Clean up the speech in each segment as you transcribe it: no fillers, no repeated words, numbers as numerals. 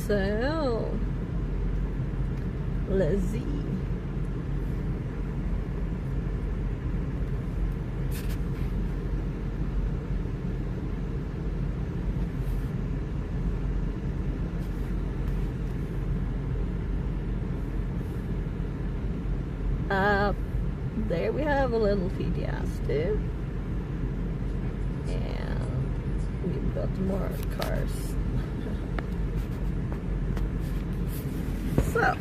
So let's see. There we have a little TDS too, and we've got more cars. So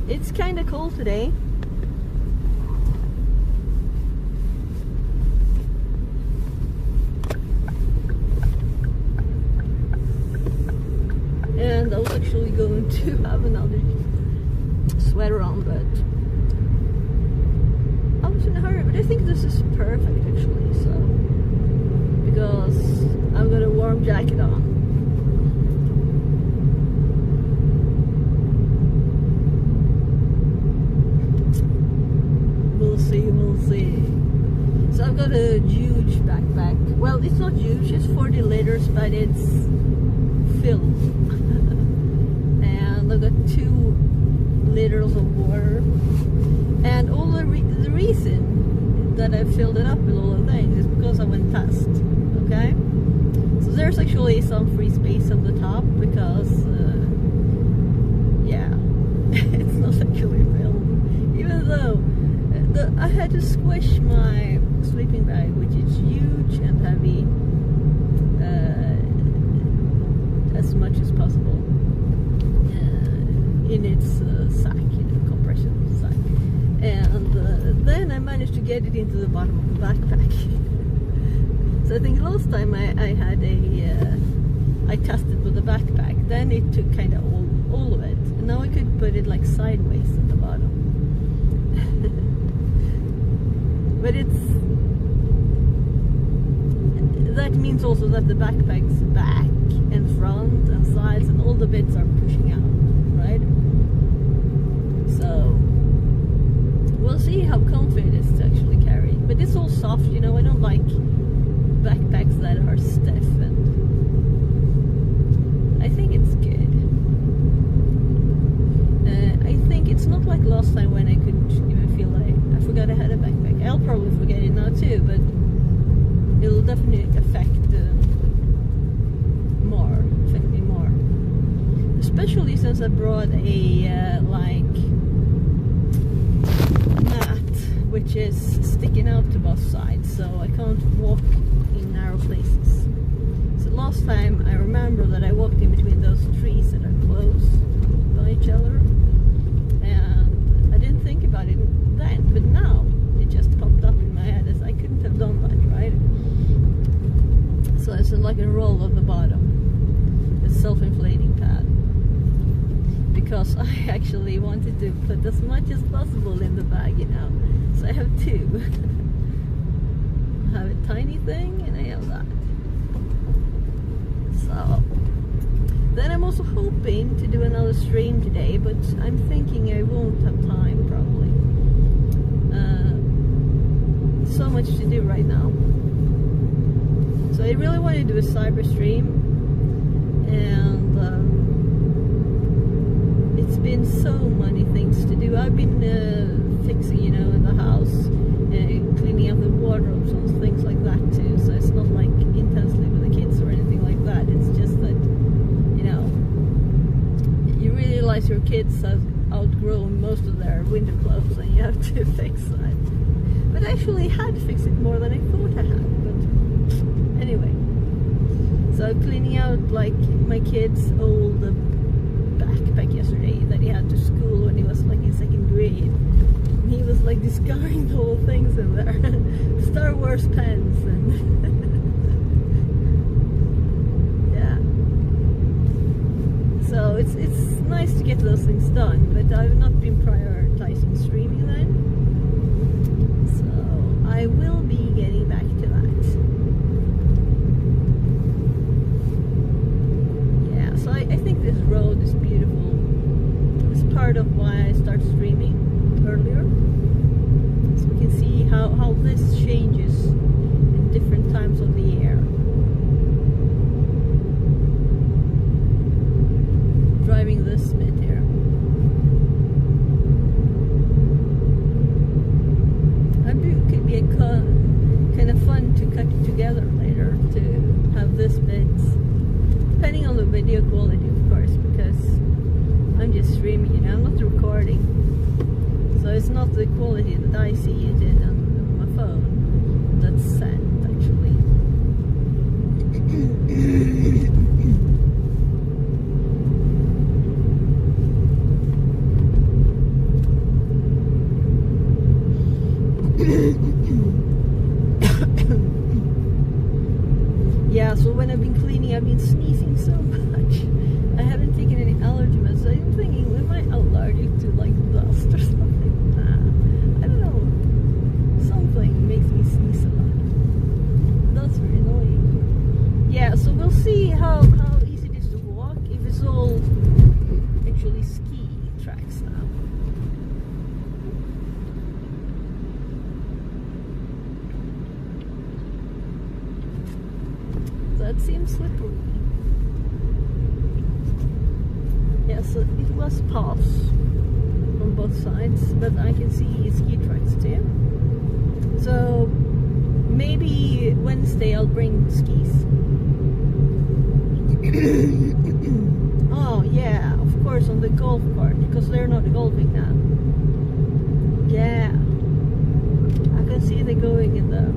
it's kind of cold today. And I was actually going to have another sweater on, but I was in a hurry. But I think this is perfect actually, so because I've got a warm jacket on. We'll see, we'll see. So I've got a huge backpack. Well, it's not huge, it's 40 liters, but it's filled. And I've got 2 liters of water. And all the reason that I filled it up with all the things is because I went fast. Okay? So there's actually some free space on the top because, yeah, it's not actually filled. Even though I had to squish my sleeping bag, which is huge and heavy, as much as possible in its sack, compression sack, and then I managed to get it into the bottom of the backpack. So I think last time I had I tested with the backpack, then it took kind of all of it, and now I could put it like sideways at the bottom. But that means also that the backpack's back and front and sides and all the bits are pushing out, right? So we'll see how comfy it is to actually carry. But it's all soft, I don't like backpacks that are stiff, and I think it's good. I think it's not like last time when I couldn't even feel like I forgot I had a backpack. I'll probably forget it now too, but it'll definitely affect me more. Especially since I brought a mat which is sticking out to both sides, so I can't walk in narrow places. So last time I remember that I walked in between those trees that are close by each other, and I didn't think about it then, but now it just popped up in my head as I couldn't have done that, right? So it's like a roll of the bottom, a self-inflating pad, because I actually wanted to put as much as possible in the bag, so I have 2. I have a tiny thing and I have that. So then I'm also hoping to do another stream today, but I'm thinking I won't have time probably. So much to do right now. So I really want to do a cyber stream, and it's been so many things to do. I've been fixing, in the house, cleaning up the wardrobes and things like that too. So it's not like intensely with the kids or anything like that. It's just that, you realize your kids have outgrown most of their winter clothes, and you have to fix that. But I actually had to fix it more than I thought I had. But anyway, so cleaning out like my kid's old backpack yesterday that he had to school when he was like in 2nd grade. And he was like discarding the whole things in there. Star Wars pens and yeah. So it's nice to get those things done, but I've not been prioritizing streaming then. So I will be getting back to that. Yeah, so I think this road is beautiful. It's part of why I started streaming earlier. So we can see video quality, of course, because I'm just streaming, you know, I'm not recording. So it's not the quality that I see it in on my phone that's sent, actually. Yeah, so when I've been cleaning, I've been sneezing so much. I haven't taken any allergy meds. So I'm thinking, am I allergic to like dust or something? Nah, I don't know. Something makes me sneeze a lot. That's very annoying. Yeah, so we'll see how easy it is to walk if it's all actually ski tracks now. That seems slippery. Yeah, so it was paths on both sides, but I can see ski tracks too. So maybe Wednesday I'll bring skis. Oh yeah, of course, on the golf cart, because they're not golfing now. Yeah, I can see they're going in the...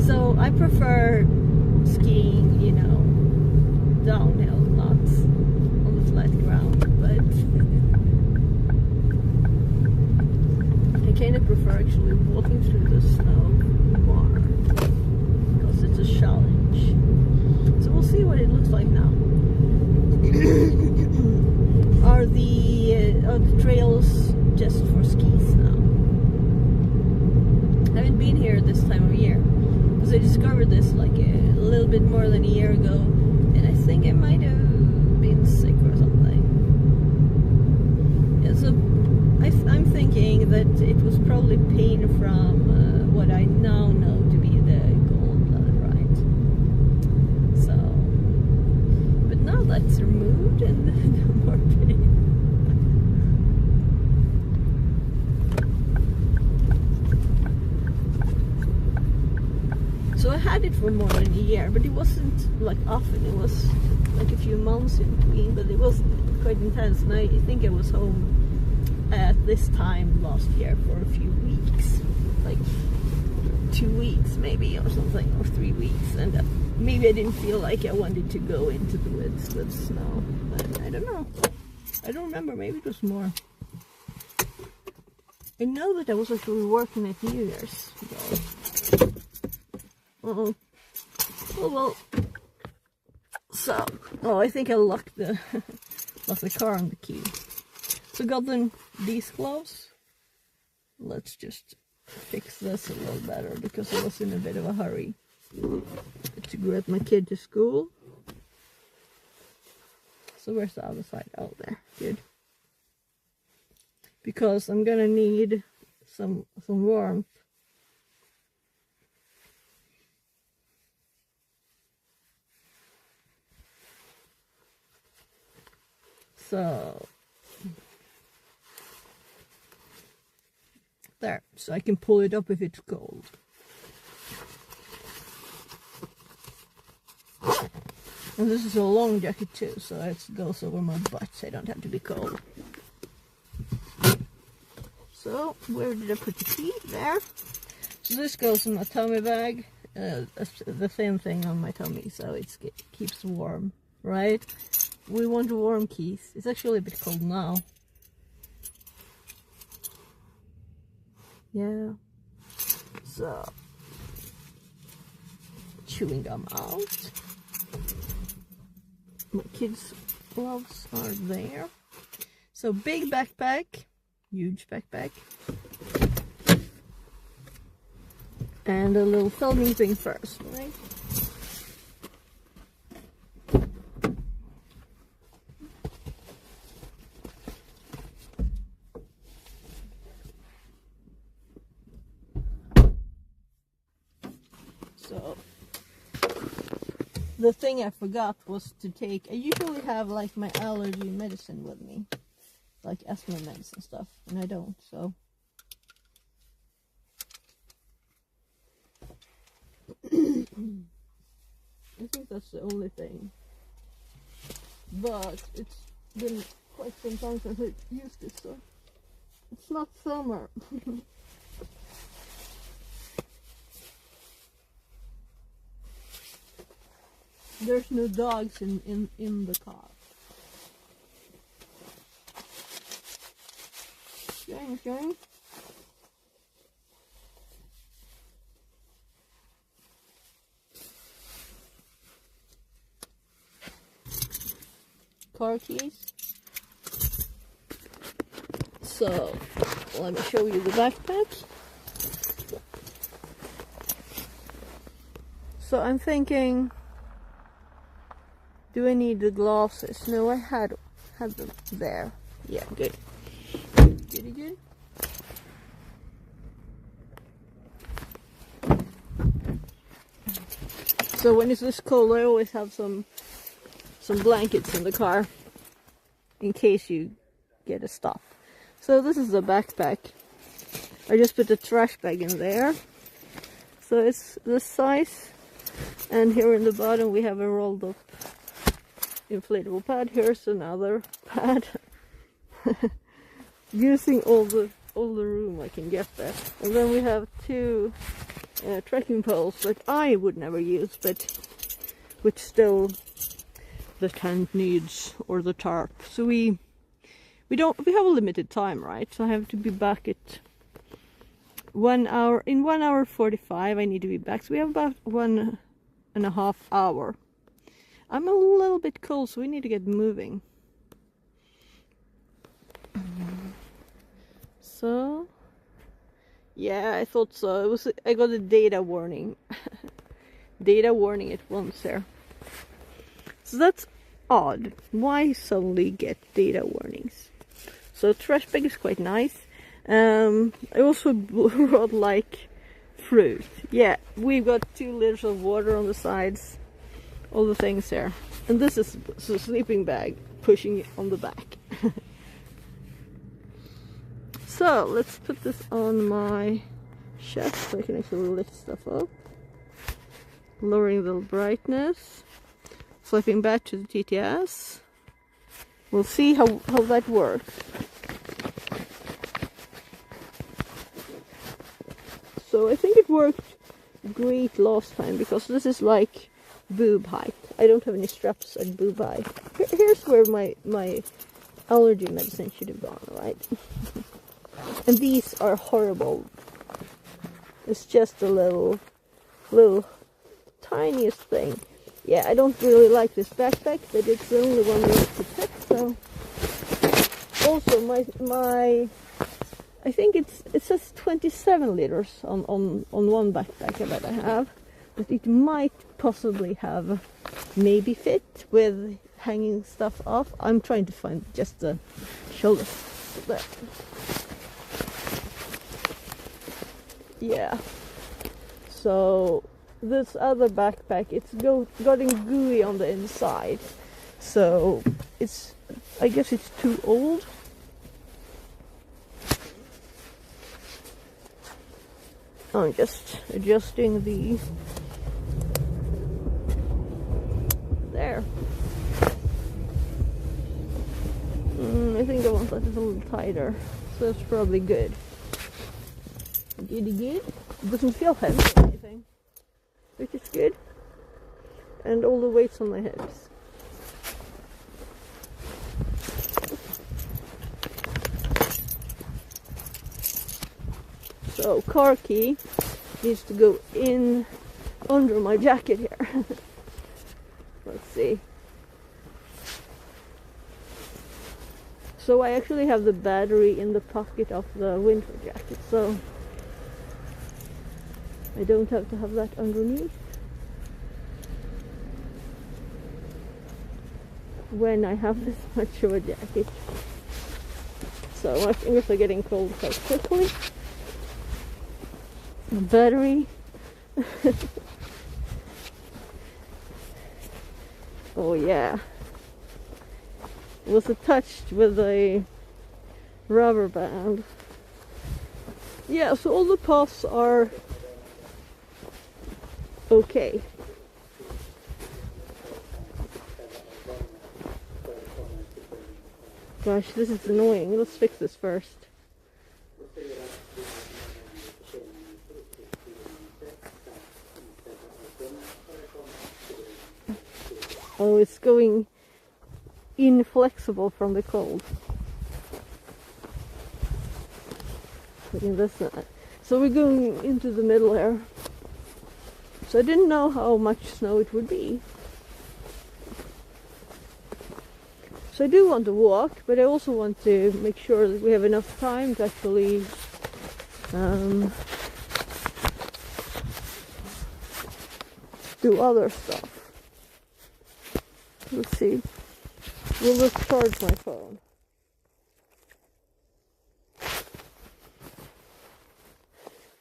So I prefer skiing, you know, downhill, not on the flat ground, but I kind of prefer actually walking through the snow more, because it's a challenge. So we'll see what it looks like now. Are the trails just for skis now? I haven't been here this time of year. I discovered this like a little bit more than a year ago, and I think I might have been sick or something. Yeah, so I'm thinking that it was probably pain from what I now know to be the gallbladder, so, but now that's removed and no more pain. So I had it for more than a year, but it wasn't like often. It was like a few months in between, but it was quite intense. And I think I was home at this time last year for a few weeks, like 2 weeks maybe or something, or 3 weeks. And maybe I didn't feel like I wanted to go into the woods with snow, but I don't know. I don't remember, maybe it was more. I know that I was actually working at New Year's though. Oh well. So, I think I locked the car on the key. So got them these gloves. Let's just fix this a little better because I was in a bit of a hurry to get my kid to school. So where's the other side? Oh, there. Good. Because I'm gonna need some warmth. So there, so I can pull it up if it's cold. And this is a long jacket too, so it goes over my butt, so I don't have to be cold. So where did I put the key? There. So this goes in my tummy bag. The same thing on my tummy, so it keeps warm, right? We want warm keys. It's actually a bit cold now. Yeah. So, chewing gum out. My kids' gloves are there. So big backpack, huge backpack. And a little filming thing first, right? So the thing I forgot was to take, I usually have like my allergy medicine with me, like asthma medicine stuff, and I don't, so I think that's the only thing. but it's been quite some time since I used it, so it's not summer. There's no dogs in the car. Okay. Car keys. So let me show you the backpack. So I'm thinking, do I need the glasses? No, I had them there. Yeah, good. Good. So when it's this cold, I always have some blankets in the car in case you get a stop. So this is the backpack. I just put the trash bag in there. So it's this size. And here in the bottom we have a rolled up inflatable pad. Here's another pad. Using all the room I can get there. And then we have two trekking poles that I would never use, but which still the tent needs, or the tarp. So we have a limited time, right? So I have to be back at 1 hour. In 1 hour 45 I need to be back. So we have about 1.5 hours. I'm a little bit cold, so we need to get moving. So yeah, I thought so. I got a data warning. Data warning at once there. So that's odd. Why suddenly get data warnings? So trash bag is quite nice. I also brought like fruit. Yeah, we've got 2 liters of water on the sides. All the things there. And this is a sleeping bag pushing it on the back. So let's put this on my chest so I can actually lift stuff up. Lowering the brightness. Flipping back to the TTS. We'll see how that works. So I think it worked great last time, because this is like boob height. I don't have any straps at boob height. Here's where my allergy medicine should have gone, right? And these are horrible. It's just a little tiniest thing. Yeah, I don't really like this backpack, but it's the only one left to pick. So also my I think it says 27 liters on one backpack that I have, but it might possibly have maybe fit with hanging stuff off. I'm trying to find just the shoulder there. Yeah. So this other backpack, it's getting gooey on the inside, so I guess it's too old. I'm just adjusting there. I think I want that a little tighter, so it's probably good. Good. It doesn't feel heavy or anything, which is good. And all the weight's on my hips. So car key needs to go in under my jacket here. Let's see. So I actually have the battery in the pocket of the winter jacket, so I don't have to have that underneath when I have this much of a jacket. So my fingers are getting cold quite quickly. The battery. Oh yeah. It was attached with a rubber band. Yeah, so all the puffs are okay. Gosh, this is annoying. Let's fix this first. Oh, it's going inflexible from the cold. So we're going into the middle here. So I didn't know how much snow it would be. So I do want to walk, but I also want to make sure that we have enough time to actually do other stuff. Let's see. Will this charge my phone?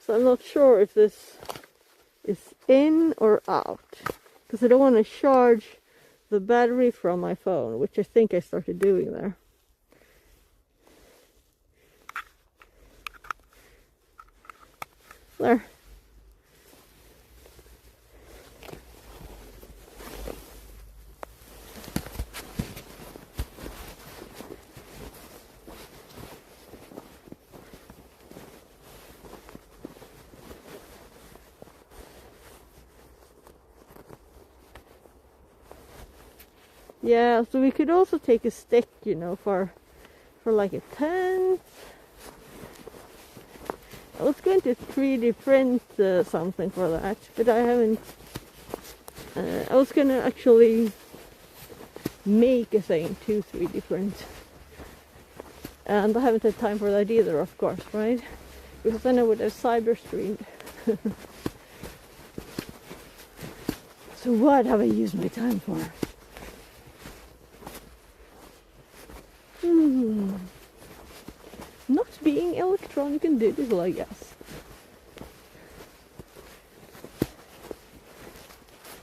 So I'm not sure if this is in or out, because I don't want to charge the battery from my phone, which I think I started doing there. There. Yeah, so we could also take a stick, you know, for like a tent. I was going to 3D print something for that, but I haven't. I was gonna actually make a thing to 3D print, and I haven't had time for that either, of course, right? Because then I would have cyber streamed. So what have I used my time for? Not being electronic and digital, I guess.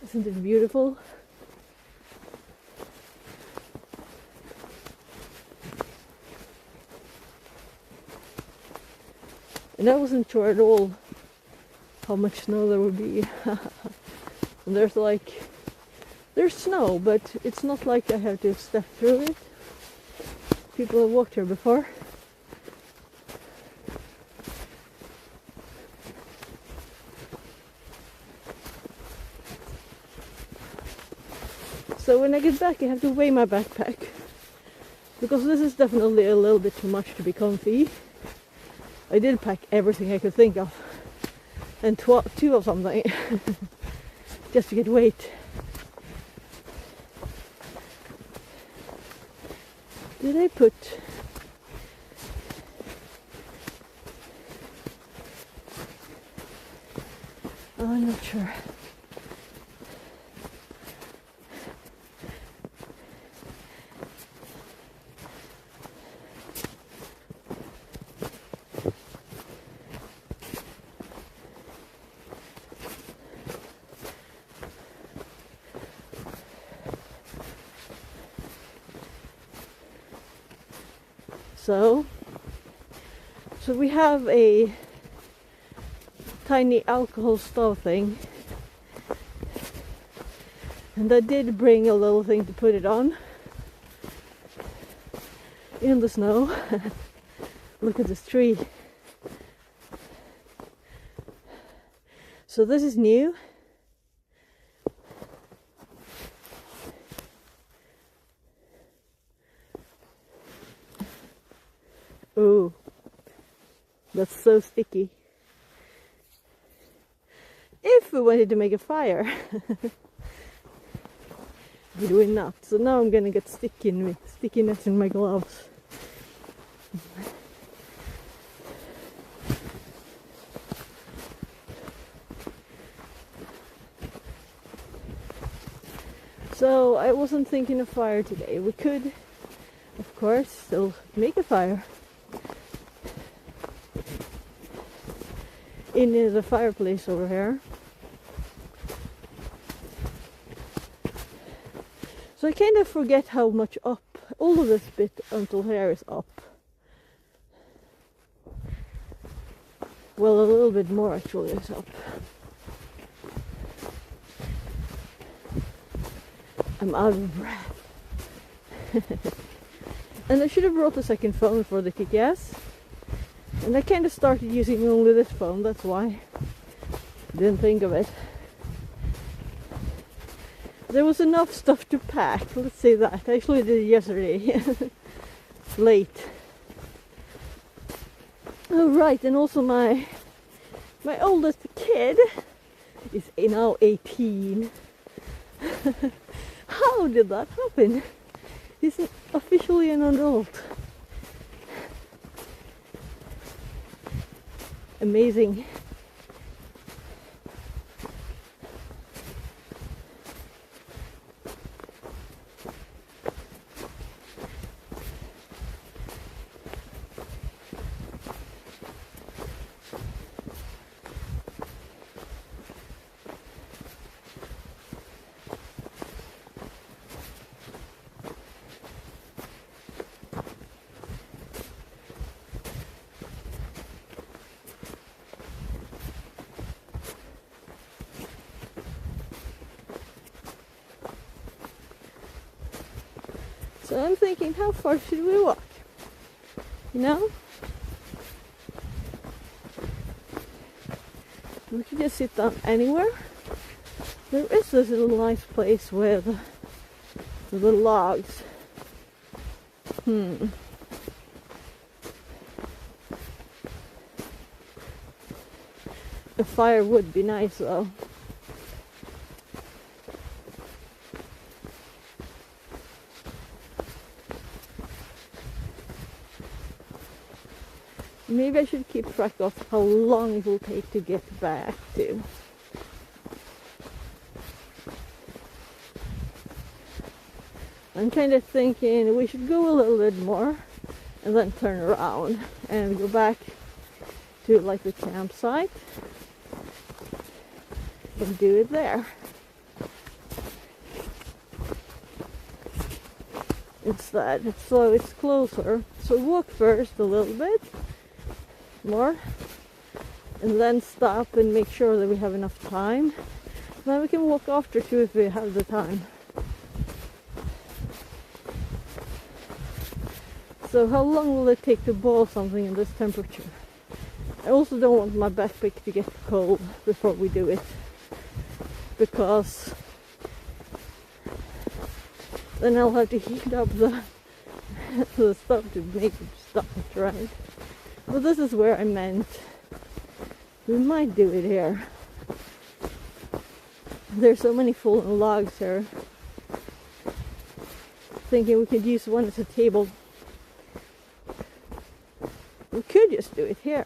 Isn't it beautiful? And I wasn't sure at all how much snow there would be. And there's snow, but it's not like I have to step through it. People have walked here before. So when I get back I have to weigh my backpack, because this is definitely a little bit too much to be comfy. I did pack everything I could think of, and two of something, just to get weight. Did I put... Oh, I'm not sure. So we have a tiny alcohol stove thing, and I did bring a little thing to put it on in the snow. Look at this tree. So this is new. Oh, that's so sticky. If we wanted to make a fire, but we're not. So now I'm gonna get stickiness in my gloves. So I wasn't thinking of fire today. We could, of course, still make a fire in the fireplace over here. So I kind of forget how much up, all of this bit until here is up. Well, a little bit more actually is up. I'm out of breath. And I should have brought the second phone for the kick-ass. And I kind of started using only this phone, that's why. Didn't think of it. There was enough stuff to pack, let's say that. I actually did it yesterday. Late. Oh right, and also my oldest kid is now 18. How did that happen? He's officially an adult. Amazing. So I'm thinking, how far should we walk? You know? We could just sit down anywhere. There is this little nice place with the logs. A fire would be nice though. Maybe I should keep track of how long it will take to get back to. I'm kind of thinking we should go a little bit more and then turn around and go back to like the campsite and do it there. Instead, so it's closer. So walk first a little bit more and then stop and make sure that we have enough time. Then we can walk after too if we have the time. So how long will it take to boil something in this temperature? I also don't want my backpack to get cold before we do it, because then I'll have to heat up the stuff to make it start, right? But this is where I meant we might do it here. There's so many fallen logs here. Thinking we could use one as a table. We could just do it here.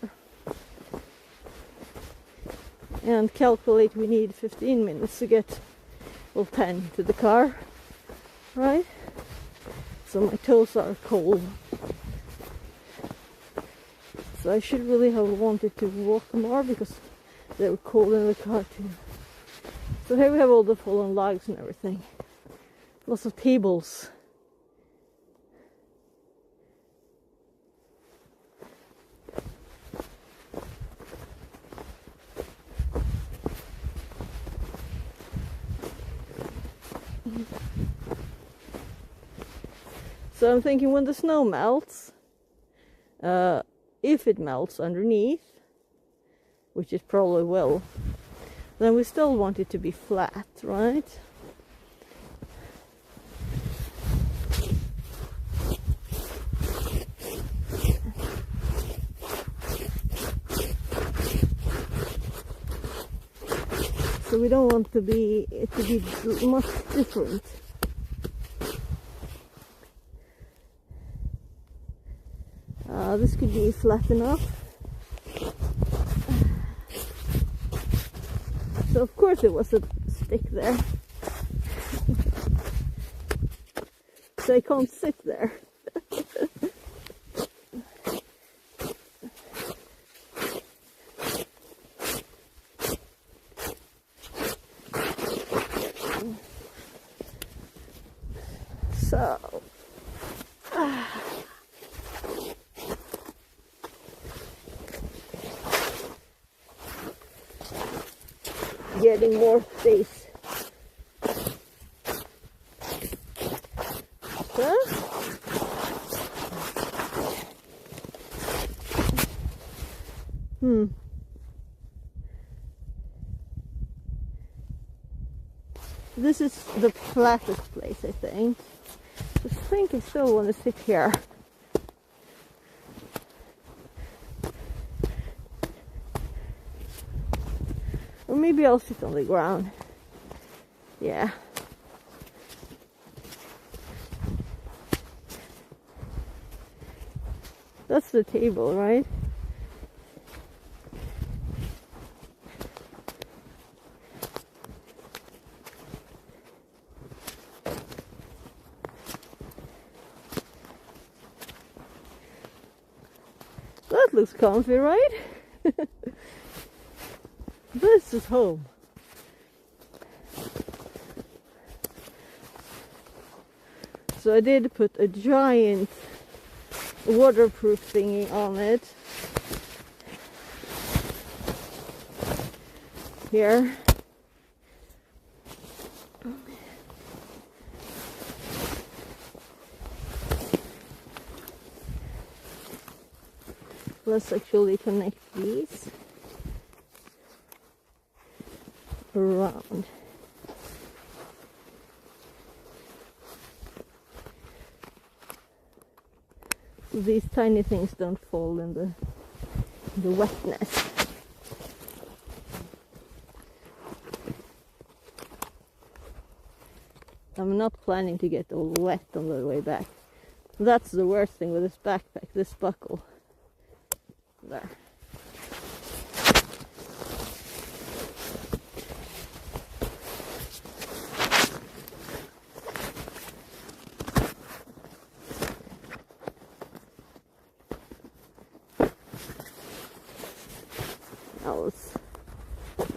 And calculate we need 15 minutes to get, well, 10 to the car. Right? So my toes are cold. So I should really have wanted to walk more because they were cold in the car too. So here we have all the fallen logs and everything. Lots of tables. So I'm thinking when the snow melts, if it melts underneath, which it probably will, then we still want it to be flat, right? So we don't want it to be much different. This could be flat enough. So of course it was a stick there. So I can't sit there. So getting more space. So This is the flattest place, I think. I think I still want to sit here. Or maybe I'll sit on the ground. Yeah. That's the table, right? That looks comfy, right? This is home. So I did put a giant waterproof thingy on it. Here. Let's actually connect these around. So these tiny things don't fall in the wetness. I'm not planning to get all wet on the way back. That's the worst thing with this backpack, this buckle. There.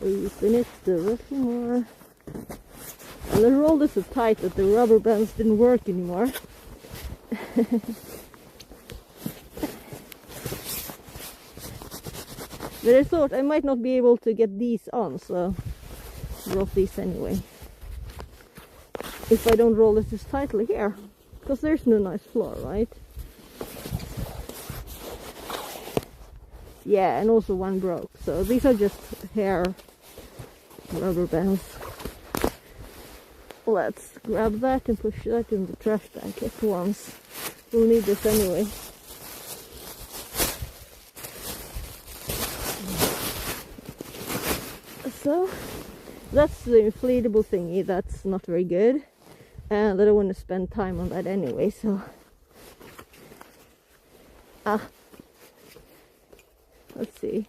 Using it a little more. And the roll is so tight that the rubber bands didn't work anymore. But I thought I might not be able to get these on, so I brought these anyway. If I don't roll it as tightly here, because there's no nice floor, right? Yeah, and also one broke, so these are just hair rubber bands. Let's grab that and push that in the trash bag at once. We'll need this anyway. So that's the inflatable thingy. That's not very good, and I don't want to spend time on that anyway, so let's see.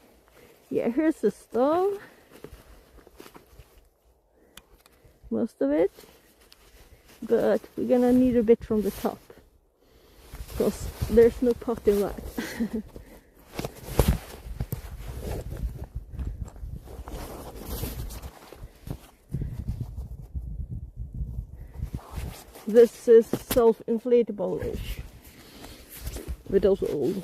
Yeah, here's the stove. Most of it, but we're gonna need a bit from the top because there's no pot in that. This is self-inflatable-ish, but also old.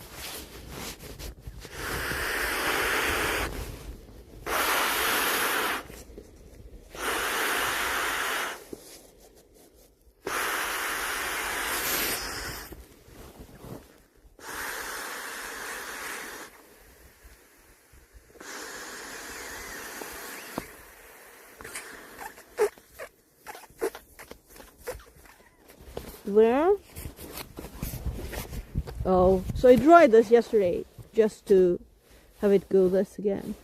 There. Oh, so I dried this yesterday just to have it go this again.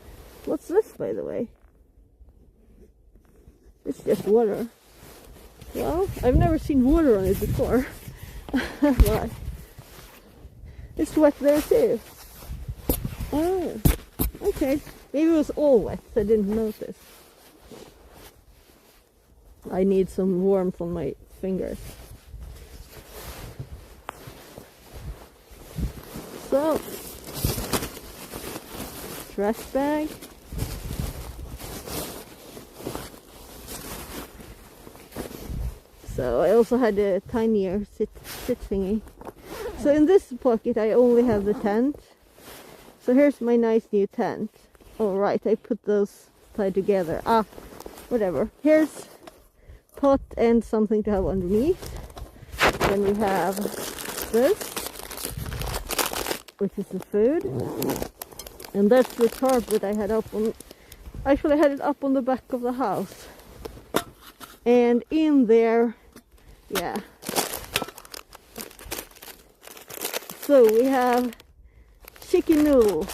What's this, by the way? It's just water. Well, I've never seen water on it before. But it's wet there too. Oh, okay. Maybe it was all wet, so I didn't notice. I need some warmth on my fingers. So, trash bag. So I also had a tinier sit thingy. So in this pocket I only have the tent. So here's my nice new tent. All right, I put those tied together. Whatever. Here's pot and something to have underneath. Then we have this, which is the food, And that's the tarp that I had up on. Actually, I had it up on the back of the house. And in there, yeah. So we have chicken noodles.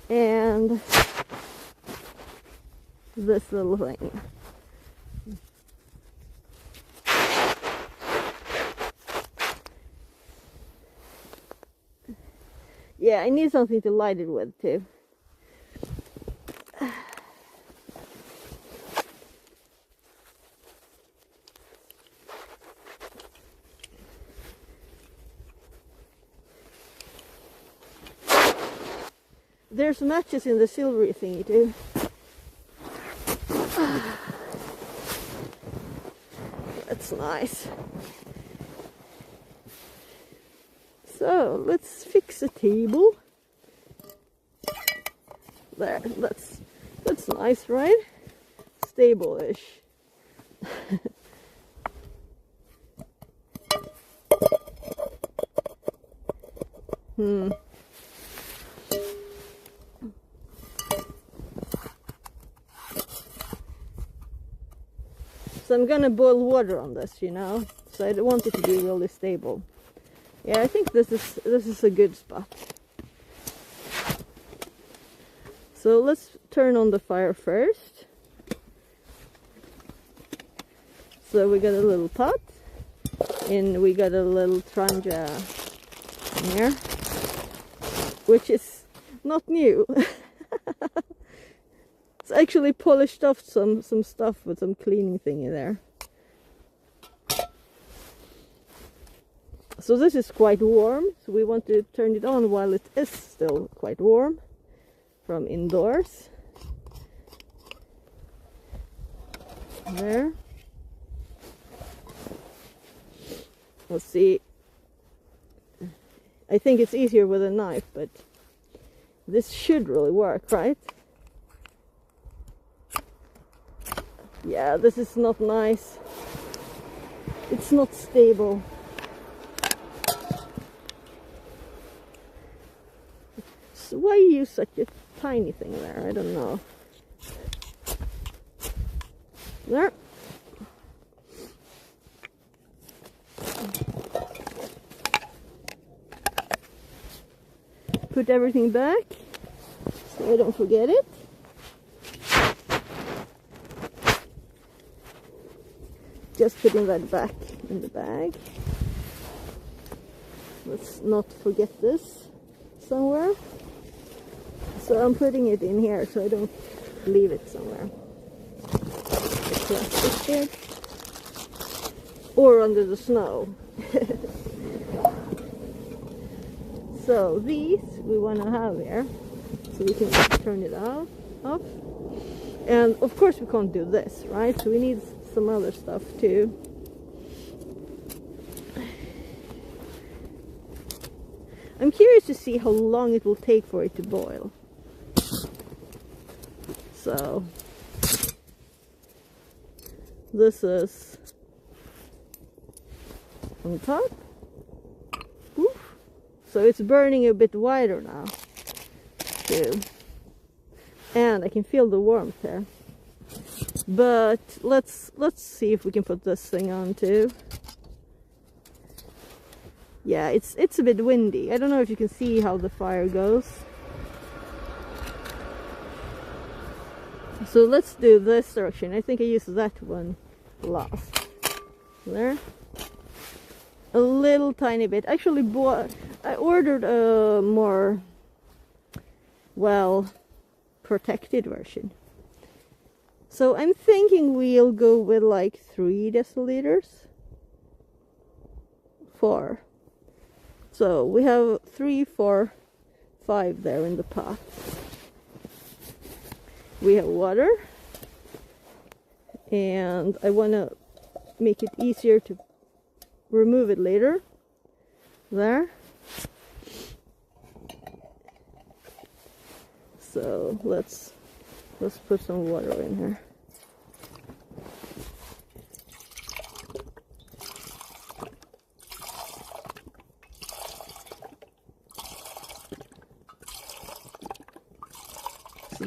And this little thing. Yeah, I need something to light it with too. There's matches in the silvery thingy too. That's nice. So let's fix a table. There, that's nice, right? Stable-ish. So I'm gonna boil water on this, you know, so I want it to be really stable. Yeah, I think this is a good spot. So let's turn on the fire first. So we got a little pot, and we got a little tranja in here, which is not new. It's actually polished off some stuff with some cleaning thing in there. So this is quite warm, so we want to turn it on while it is still quite warm from indoors. There. Let's see. I think it's easier with a knife, but this should really work, right? Yeah, this is not nice. It's not stable. So why use such a tiny thing there? I don't know. There. Put everything back so I don't forget it. Just putting that back in the bag. Let's not forget this somewhere. So I'm putting it in here so I don't leave it somewhere. The plastic bit. Or under the snow. So these we want to have here. So we can turn it off. And of course we can't do this, right? So we need some other stuff too. I'm curious to see how long it will take for it to boil. So this is on top. Oof. So it's burning a bit wider now too. And I can feel the warmth there. But let's see if we can put this thing on too. Yeah, it's a bit windy. I don't know if you can see how the fire goes. So let's do this direction. I think I used that one last. There. A little tiny bit. Actually, I ordered a more well protected version. So I'm thinking we'll go with like 3 deciliters. 4. So we have 3, 4, 5 there in the pot. We have water. And I want to make it easier to remove it later. There. So let's put some water in here.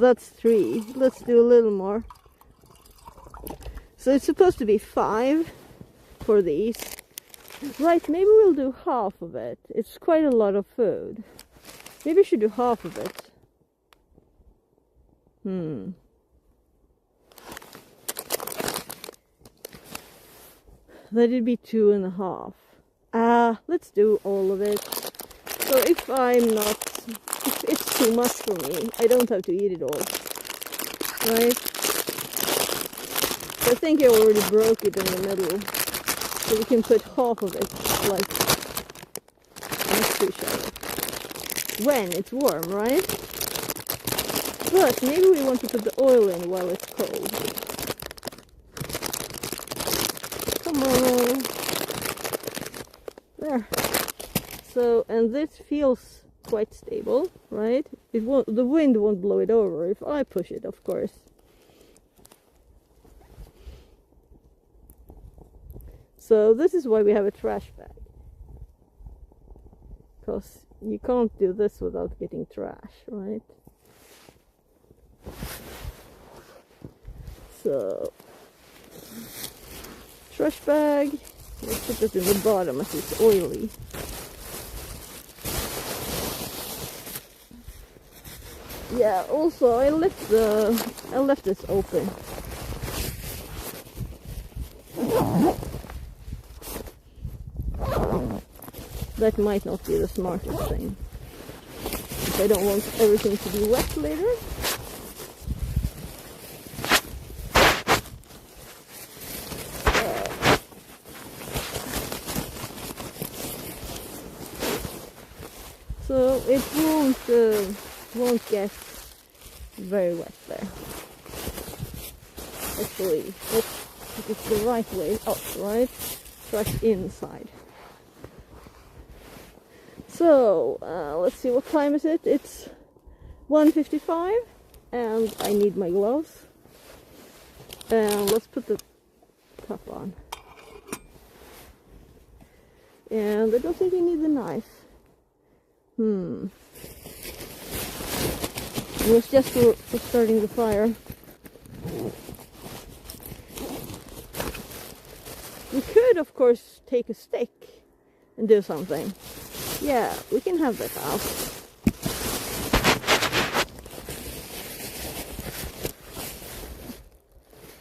that's 3. Let's do a little more. So it's supposed to be 5 for these. Right, maybe we'll do half of it. It's quite a lot of food. Maybe we should do half of it. That'd be 2.5. Let's do all of it. So if it's too much for me, I don't have to eat it all. Right? I think I already broke it in the middle. So we can put half of it, like, next to each other. When it's warm, right? But maybe we want to put the oil in while it's cold. Come on. There. So, and this feels quite stable, right? The wind won't blow it over if I push it, of course. So this is why we have a trash bag. Because you can't do this without getting trash, right? So, trash bag. Let's put it in the bottom as it's oily. Yeah, also I left this open. That might not be the smartest thing. If I don't want everything to be wet later. So it won't get very wet there. Actually, it's the right way up, right? Trash inside. So let's see, what time is it? It's 1:55 and I need my gloves. And let's put the top on. And I don't think you need the knife. It was just for starting the fire. We could, of course, take a stick and do something. Yeah, we can have that out.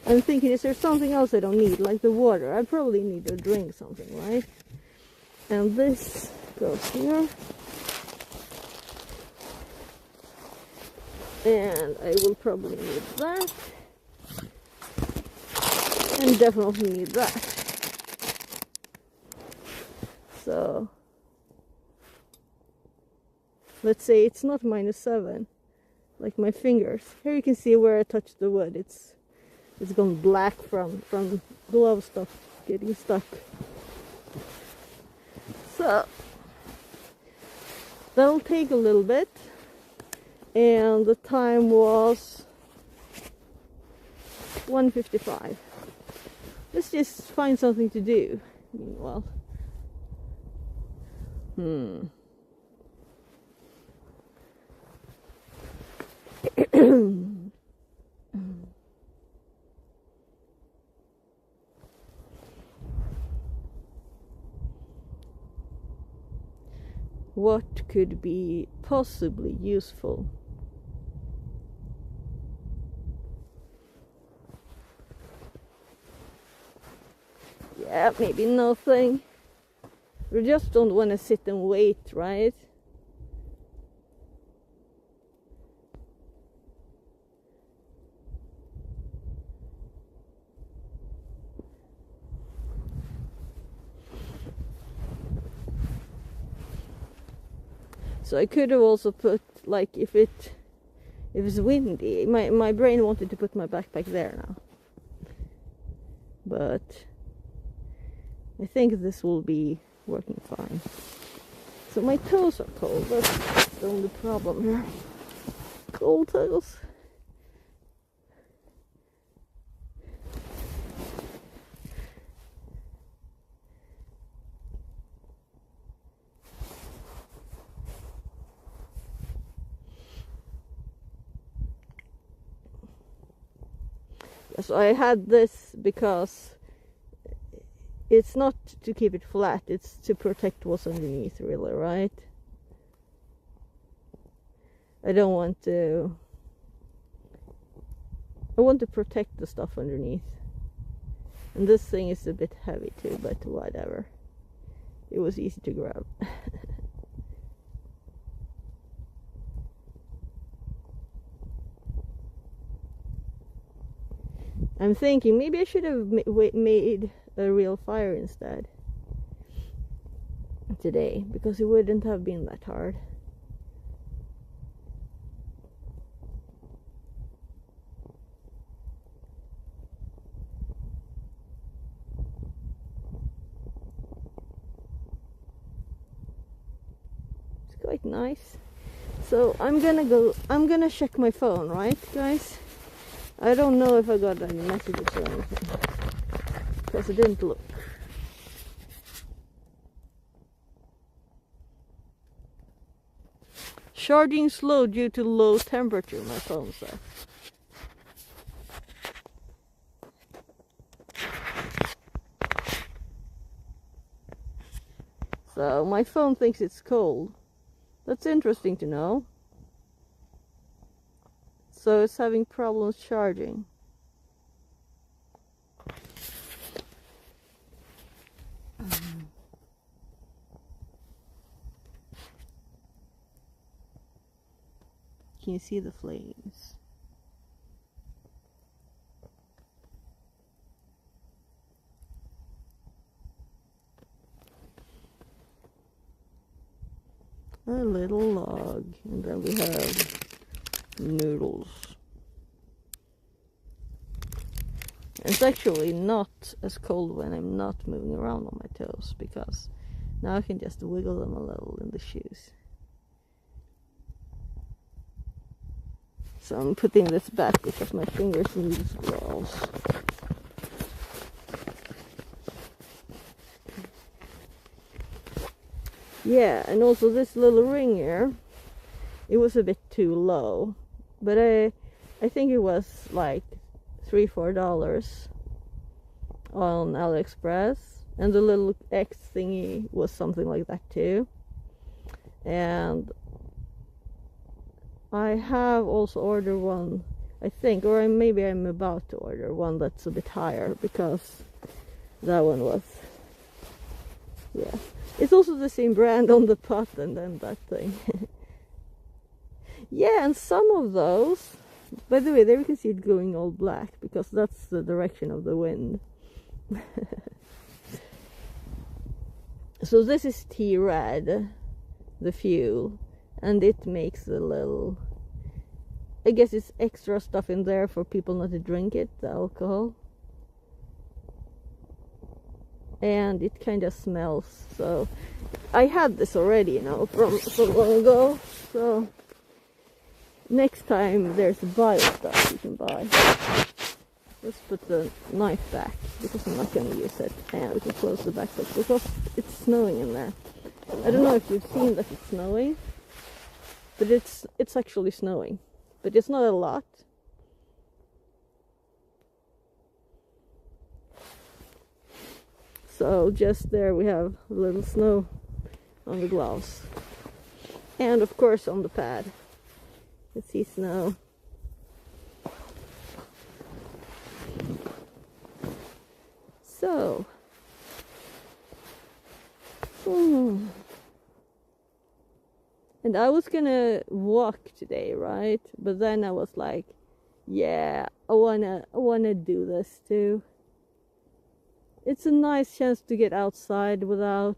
I'm thinking, is there something else I don't need, like the water? I probably need to drink something, right? And this goes here. And I will probably need that. And definitely need that. So let's say it's not -7, like my fingers. Here you can see where I touched the wood. It's gone black from glove stuff getting stuck. So that'll take a little bit. And the time was 1:55. Let's just find something to do. Meanwhile. What could be possibly useful? Yeah, maybe nothing. We just don't want to sit and wait, right? So I could have also put, like, if it's windy, my brain wanted to put my backpack there now. But I think this will be working fine. So my toes are cold, that's the only problem here. Cold toes. So I had this because it's not to keep it flat, it's to protect what's underneath, really, right? I want to protect the stuff underneath. And this thing is a bit heavy too, but whatever. It was easy to grab. I'm thinking maybe I should have made a real fire instead today, because it wouldn't have been that hard. It's quite nice. So I'm gonna check my phone, right, guys? I don't know if I got any messages or anything, because I didn't look. Charging slow due to low temperature, my phone says. So my phone thinks it's cold. That's interesting to know. So it's having problems charging. Can you see the flames? A little log, and then we have noodles. It's actually not as cold when I'm not moving around on my toes, because now I can just wiggle them a little in the shoes. So I'm putting this back because my fingers need gloves. Yeah, and also this little ring here, it was a bit too low, but I think it was like $3-4 on AliExpress, and the little X thingy was something like that too. And I have also ordered one, I think, or maybe I'm about to order one that's a bit higher, because that one was, yeah. It's also the same brand on the button and that thing. Yeah, and some of those, by the way, there you can see it going all black, because that's the direction of the wind. So this is tea red, the fuel, and it makes a little, I guess it's extra stuff in there for people not to drink it, the alcohol. And it kind of smells, so I had this already, you know, from so long ago. So next time there's bio stuff you can buy. Let's put the knife back, because I'm not going to use it. And we can close the back up, because it's snowing in there. I don't know if you've seen that it's snowing, but it's actually snowing, but it's not a lot. So just there we have a little snow on the gloves. And of course on the pad. Let's see snow. So. And I was gonna walk today, right? But then I was like, yeah, I wanna do this too. It's a nice chance to get outside without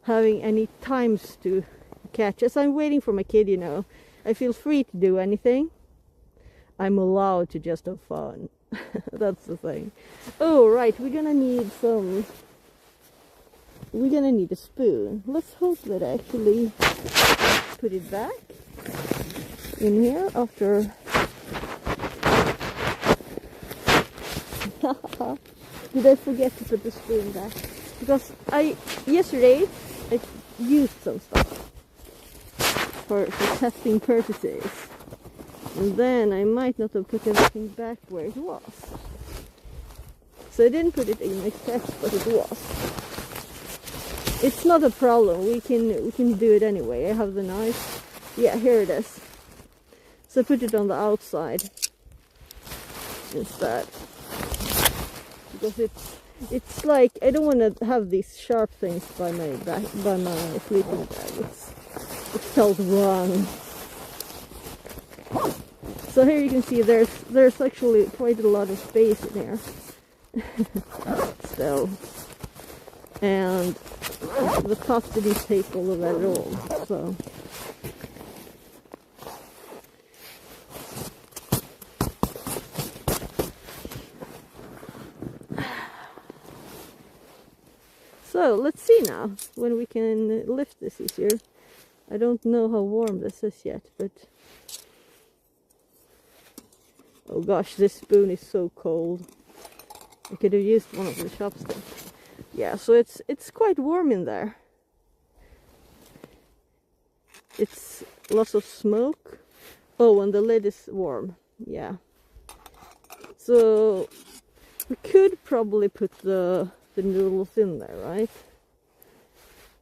having any times to catch. As I'm waiting for my kid, you know, I feel free to do anything. I'm allowed to just have fun. That's the thing. Oh, right, we're gonna need a spoon. Let's hope that I actually put it back in here after. Did I forget to put the spoon back? Because yesterday I used some stuff for testing purposes. And then I might not have put everything back where it was. So I didn't put it in my text, but it was. It's not a problem. We can do it anyway. I have the knife. Yeah, here it is. So I put it on the outside instead. Because it's like I don't want to have these sharp things by my sleeping bag. It felt wrong. So here you can see there's actually quite a lot of space in here. So, and the top didn't take all of that at all. So. So let's see now when we can lift this easier. I don't know how warm this is yet, but oh gosh, this spoon is so cold. I could have used one of the chopsticks. Yeah, so it's quite warm in there. It's lots of smoke. Oh, and the lid is warm. Yeah. So we could probably put the noodles in there, right?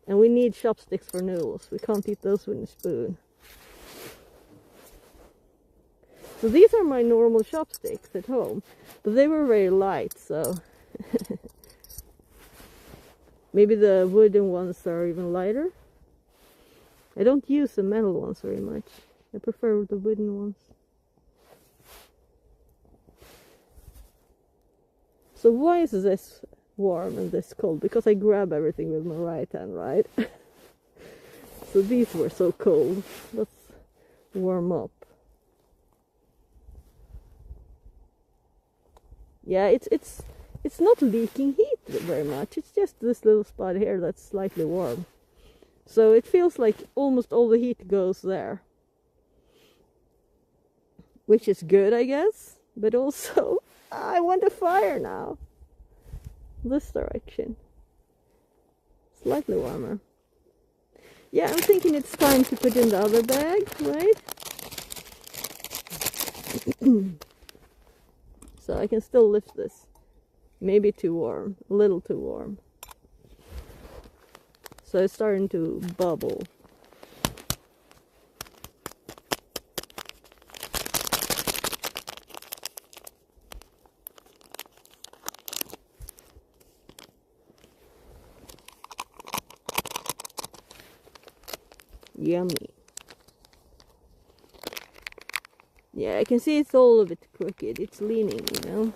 And we need chopsticks for noodles. We can't eat those with a spoon. So these are my normal chopsticks at home, but they were very light, so maybe the wooden ones are even lighter. I don't use the metal ones very much. I prefer the wooden ones. So why is this warm and this cold? Because I grab everything with my right hand, right? So these were so cold. Let's warm up. Yeah, it's not leaking heat very much. It's just this little spot here that's slightly warm. So it feels like almost all the heat goes there. Which is good, I guess. But also, I want a fire now. This direction. Slightly warmer. Yeah, I'm thinking it's time to put in the other bag, right? So I can still lift this. Maybe too warm. A little too warm. So it's starting to bubble. Yummy. Yeah, I can see it's all a bit crooked. It's leaning, you know.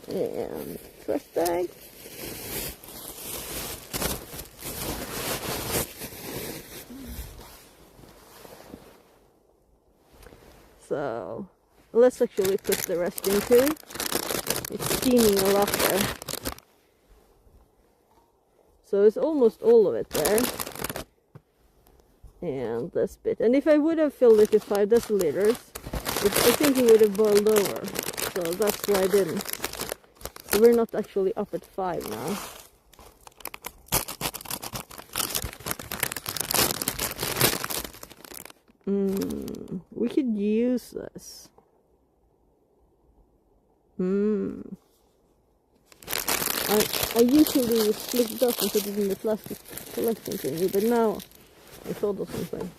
And trash bag. So let's actually put the rest in too. It's steaming a lot there. So it's almost all of it there. And this bit. And if I would have filled it with 5 deciliters, I think it would have boiled over. So that's why I didn't. So we're not actually up at 5 now. We could use this. I usually split it up and put it in the plastic collection thingy, but now I thought of something.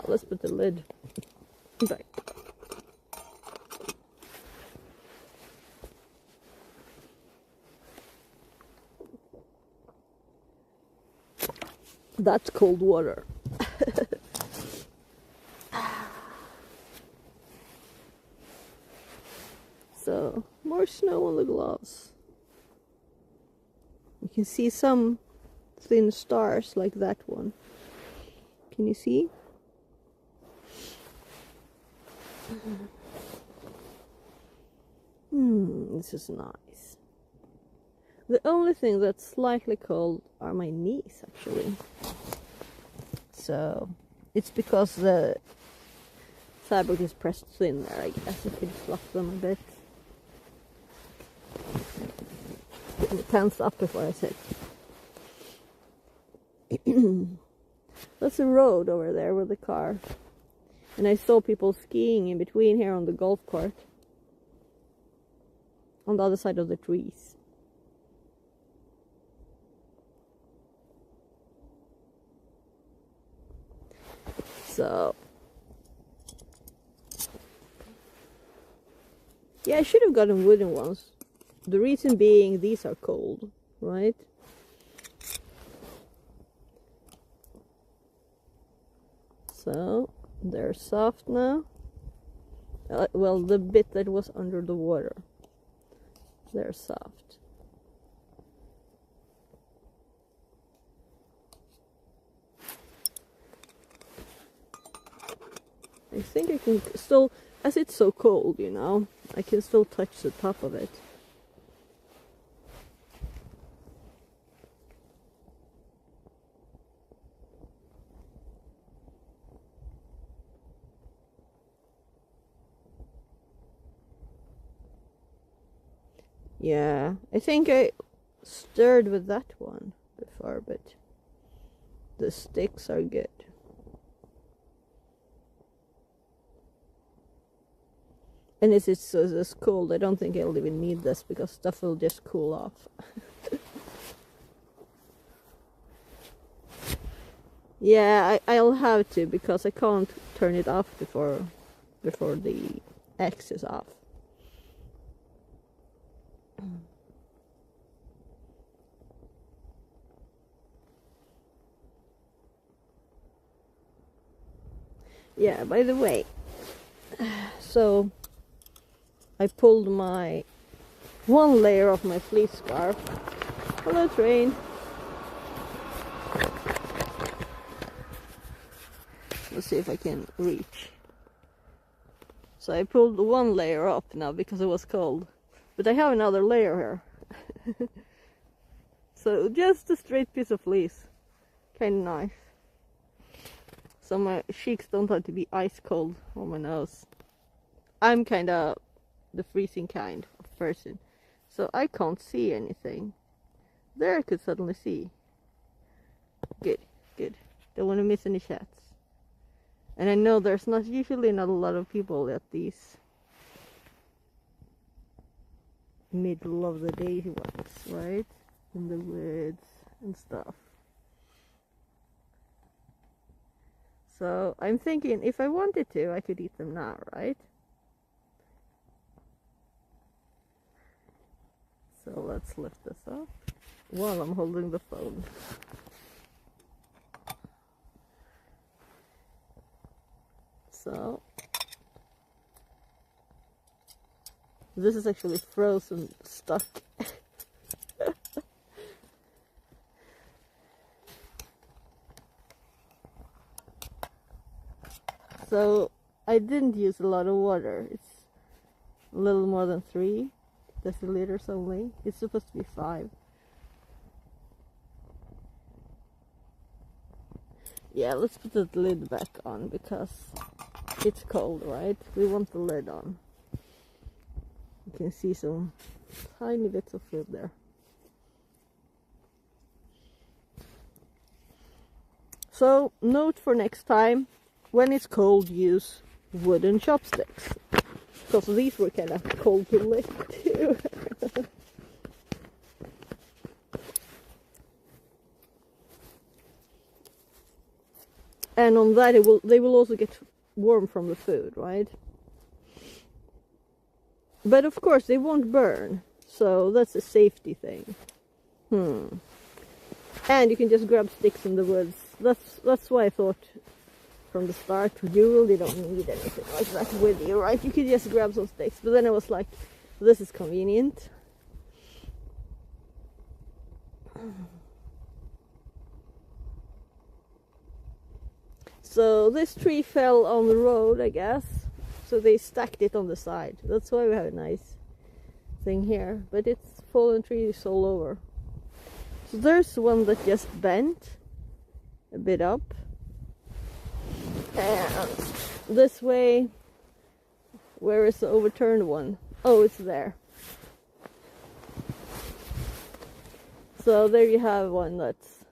Let's put the lid back. That's cold water. So, more snow on the gloves. You can see some thin stars like that one. Can you see? This is nice. The only thing that's slightly cold are my knees, actually. So, it's because the fabric is pressed thin there, I guess. I could fluff them a bit. Put the pants up before I sit. That's a road over there with the car. And I saw people skiing in between here on the golf court. On the other side of the trees. So yeah, I should have gotten wooden ones. The reason being these are cold, right? So they're soft now. Well, the bit that was under the water, they're soft. I think I can still, as it's so cold, you know, I can still touch the top of it. Yeah, I think I stirred with that one before, but the sticks are good. And if it's this cold, I don't think I'll even need this because stuff will just cool off. Yeah, I'll have to because I can't turn it off before the X is off. Yeah, by the way, so I pulled my one layer of my fleece scarf. Hello, train. Let's see if I can reach. So I pulled one layer up now because it was cold. But I have another layer here. So just a straight piece of fleece. Kind of nice. So my cheeks don't have to be ice cold on my nose. I'm kind of the freezing kind of person. So I can't see anything. There I could suddenly see. Good, good. Don't want to miss any shots. And I know there's usually not a lot of people at these middle of the day ones, right? In the woods and stuff. So I'm thinking if I wanted to, I could eat them now, right? So let's lift this up while I'm holding the phone. So this is actually frozen stuck. So I didn't use a lot of water. It's a little more than 3 deciliters only. It's supposed to be 5. Yeah, let's put the lid back on because it's cold, right? We want the lid on. You can see some tiny bits of food there. So, note for next time, when it's cold, use wooden chopsticks. Because these were kind of cold to lift too. And on that, they will also get warm from the food, right? But of course, they won't burn. So that's a safety thing. And you can just grab sticks in the woods. That's why I thought from the start, you really don't need anything like that with you, right? You could just grab some sticks. But then I was like, this is convenient. So this tree fell on the road, I guess. So they stacked it on the side. That's why we have a nice thing here. But it's fallen trees all over. So there's one that just bent a bit up. And this way, where is the overturned one? Oh, it's there. So there you have one that's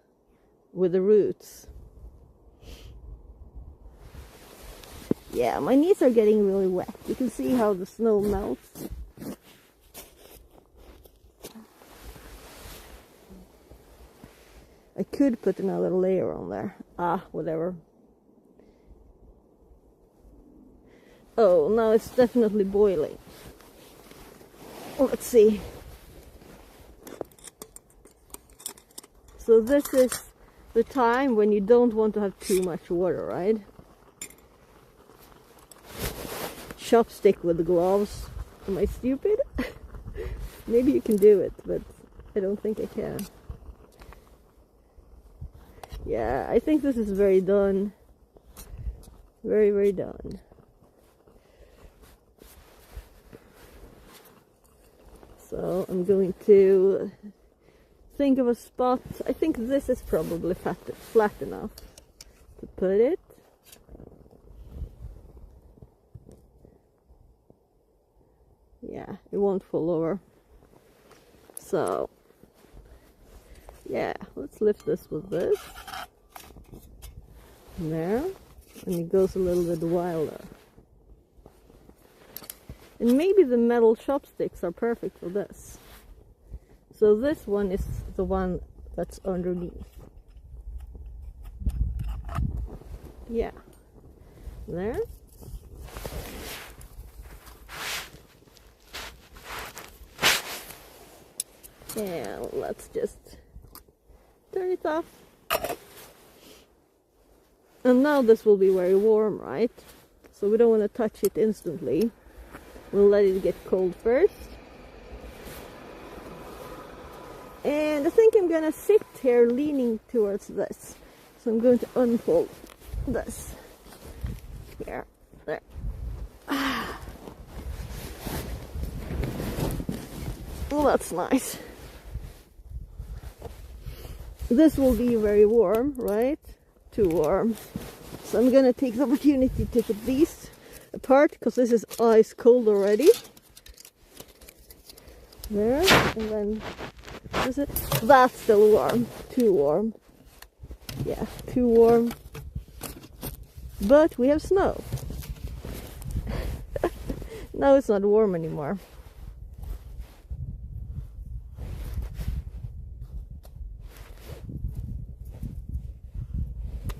with the roots. Yeah, my knees are getting really wet. You can see how the snow melts. I could put another layer on there. Ah, whatever. Oh, now it's definitely boiling. Let's see. So this is the time when you don't want to have too much water, right? Chopstick with gloves. Am I stupid? Maybe you can do it, but I don't think I can. Yeah, I think this is very done. Very, very done. So I'm going to think of a spot. I think this is probably flat enough to put it. Yeah, it won't fall over. So, yeah, let's lift this with this. There. And it goes a little bit wilder. And maybe the metal chopsticks are perfect for this. So this one is the one that's underneath. Yeah. There. And let's just turn it off. And now this will be very warm, right? So we don't want to touch it instantly. We'll let it get cold first. And I think I'm gonna sit here leaning towards this. So I'm going to unfold this. Here, there. Well, that's nice. This will be very warm, right? Too warm. So I'm gonna take the opportunity to put these apart because this is ice cold already. There, and then that's still warm. Too warm. Yeah, too warm. But we have snow. Now it's not warm anymore.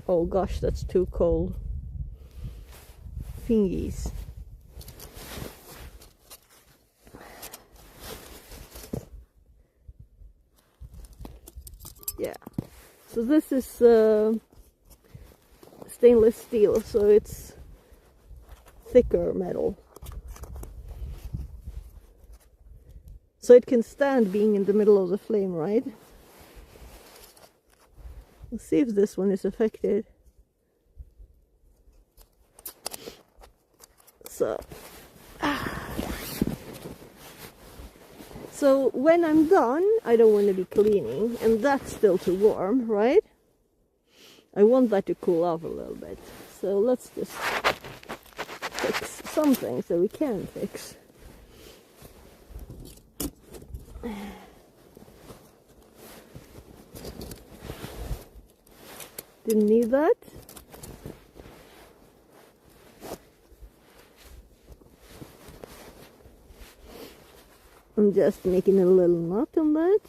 Oh gosh, that's too cold. Fingies. Yeah. So this is stainless steel, so it's thicker metal. So it can stand being in the middle of the flame, right? Let's see if this one is affected. So when I'm done, I don't want to be cleaning, and that's still too warm, right? I want that to cool off a little bit. So let's just fix some things that we can fix. Didn't need that. I'm just making a little knot on that.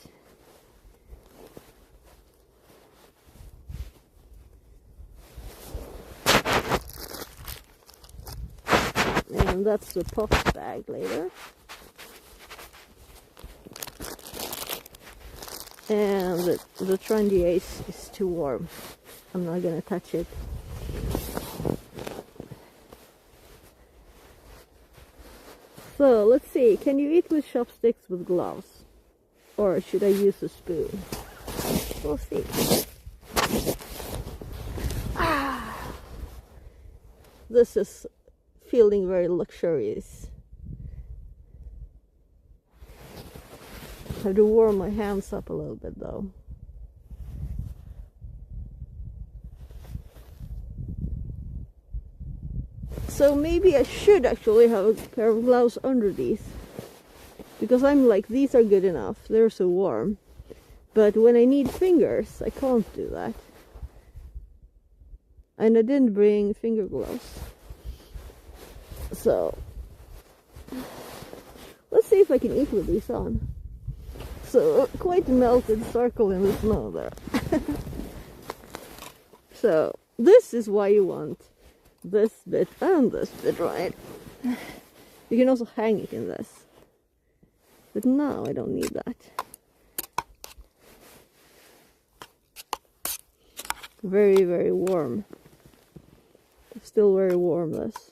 And that's the pot bag later. And the trendy ice is too warm. I'm not gonna touch it. So let's see, can you eat with chopsticks with gloves? Or should I use a spoon? We'll see. This is feeling very luxurious. I have to warm my hands up a little bit though. So maybe I should actually have a pair of gloves under these. Because I'm like, these are good enough. They're so warm. But when I need fingers, I can't do that. And I didn't bring finger gloves. So let's see if I can eat with these on. So quite a melted circle in the snow there. So this is why you want this bit and this bit, right? You can also hang it in this. But now I don't need that. Very, very warm. Still very warm, this.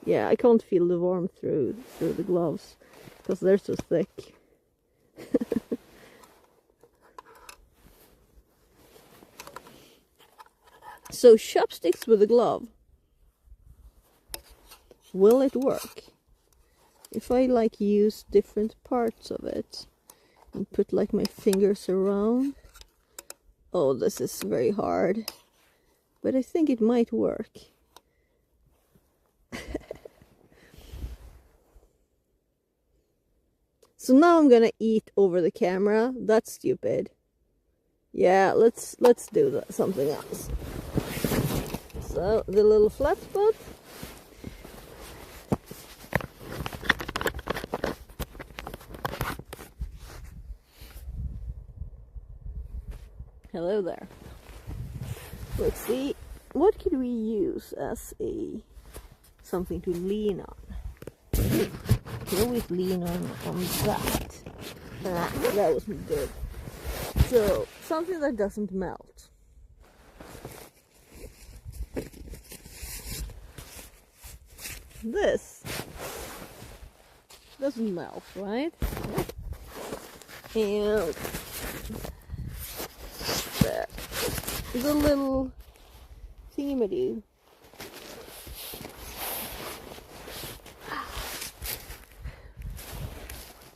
Yeah, I can't feel the warmth through the gloves because they're so thick. So chopsticks with a glove. Will it work? If I like use different parts of it and put like my fingers around. Oh, this is very hard. But I think it might work. So now I'm gonna eat over the camera. That's stupid. Yeah, let's do that, something else. So the little flat spot. Hello there. Let's see, what could we use as something to lean on? You can always lean on that. That wasn't good. So something that doesn't melt. This doesn't melt, right? And there. The little thingamajig.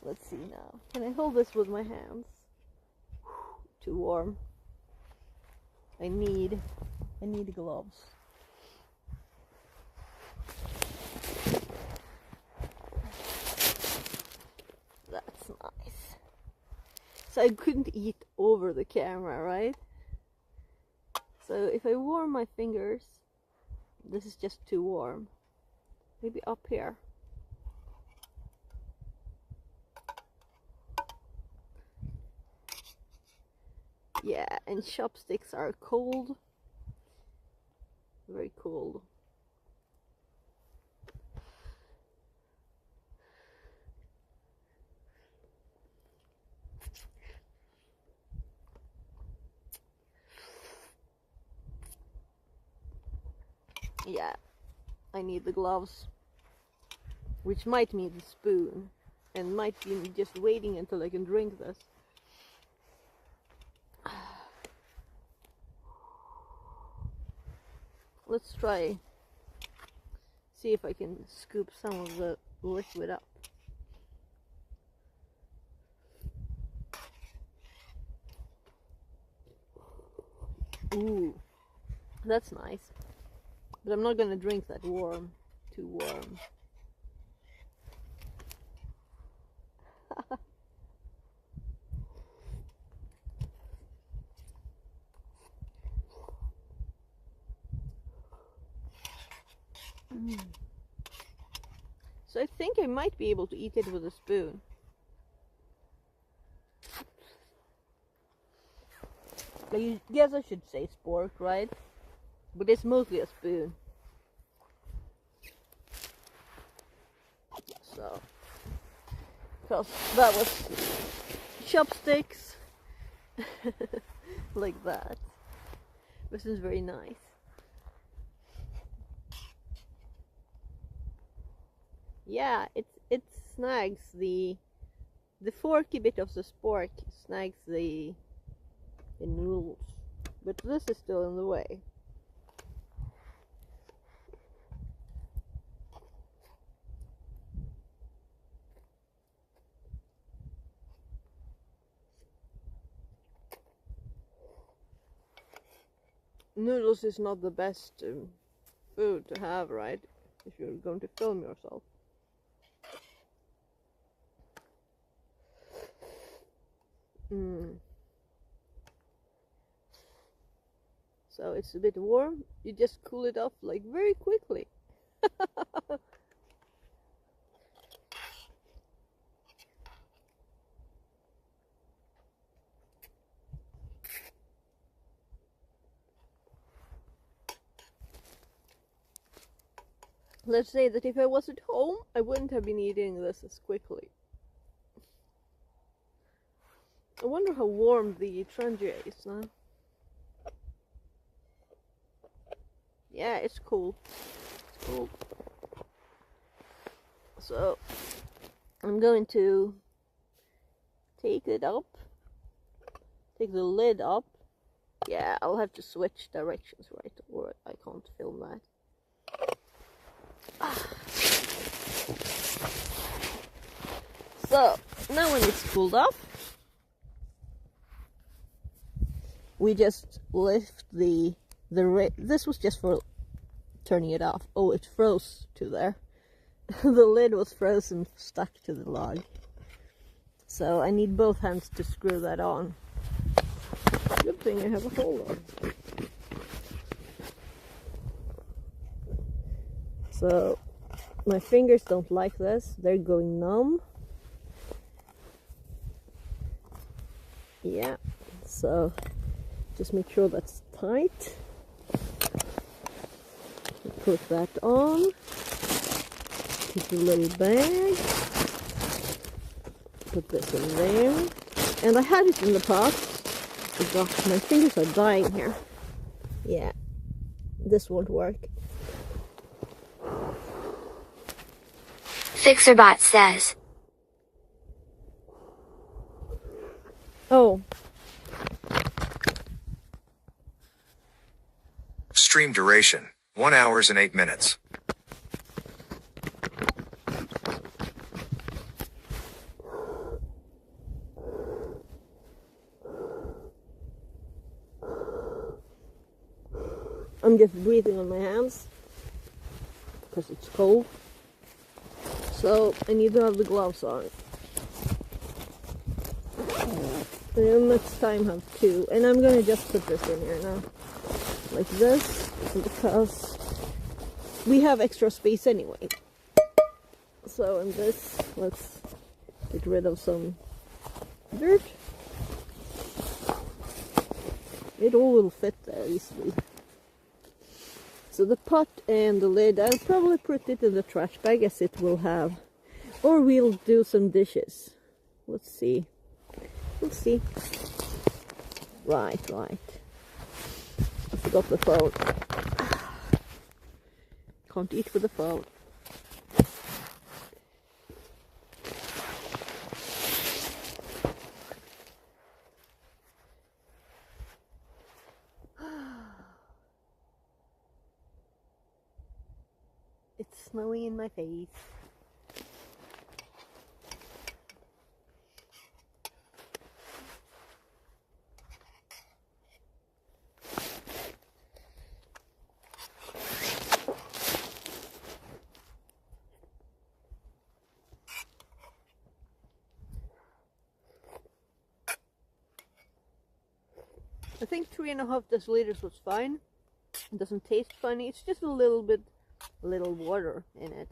Let's see now. Can I hold this with my hands? Too warm. I need gloves. That's nice. So I couldn't eat over the camera, right? So if I warm my fingers, this is just too warm. Maybe up here. Yeah, and chopsticks are cold. Very cold. Yeah, I need the gloves, which might mean the spoon, and might be just waiting until I can drink this. Let's try, see if I can scoop some of the liquid up. Ooh, that's nice. But I'm not gonna drink that warm, too warm. So I think I might be able to eat it with a spoon. I guess I should say spork, right? But it's mostly a spoon. So, because that was chopsticks. Like that. This is very nice. Yeah, it snags the forky bit of the spork snags the noodles, but this is still in the way. Noodles is not the best food to have, right? If you're going to film yourself. so it's a bit warm. You just cool it off like very quickly. Let's say that if I was at home, I wouldn't have been eating this as quickly. I wonder how warm the Trangia is now. Yeah, it's cool. It's cool. So, I'm going to take it up. Take the lid up. Yeah, I'll have to switch directions, right? Or I can't film that. So, now when it's cooled off, we just lift this was just for turning it off. Oh, it froze to there. The lid was frozen, stuck to the log. So I need both hands to screw that on. Good thing I have a holder. So my fingers don't like this, they're going numb. Yeah, so just make sure that's tight. Put that on. Take the little bag. Put this in there. And I had it in the past. Oh gosh, my fingers are dying here. Yeah, this won't work. FixerBot says. Oh. Stream duration, 1 hour and 8 minutes. I'm just breathing on my hands because it's cold. So I need to have the gloves on. And next time have two. And I'm gonna just put this in here now. Like this, because we have extra space anyway. So in this, let's get rid of some dirt. It all will fit there easily. So the pot and the lid, I'll probably put it in the trash bag as it will have. Or we'll do some dishes. Let's see. We'll see. Right. I forgot the phone. Can't eat with the phone. It's snowing in my face. I think 3.5 deciliters was fine. It doesn't taste funny. It's just a little water in it.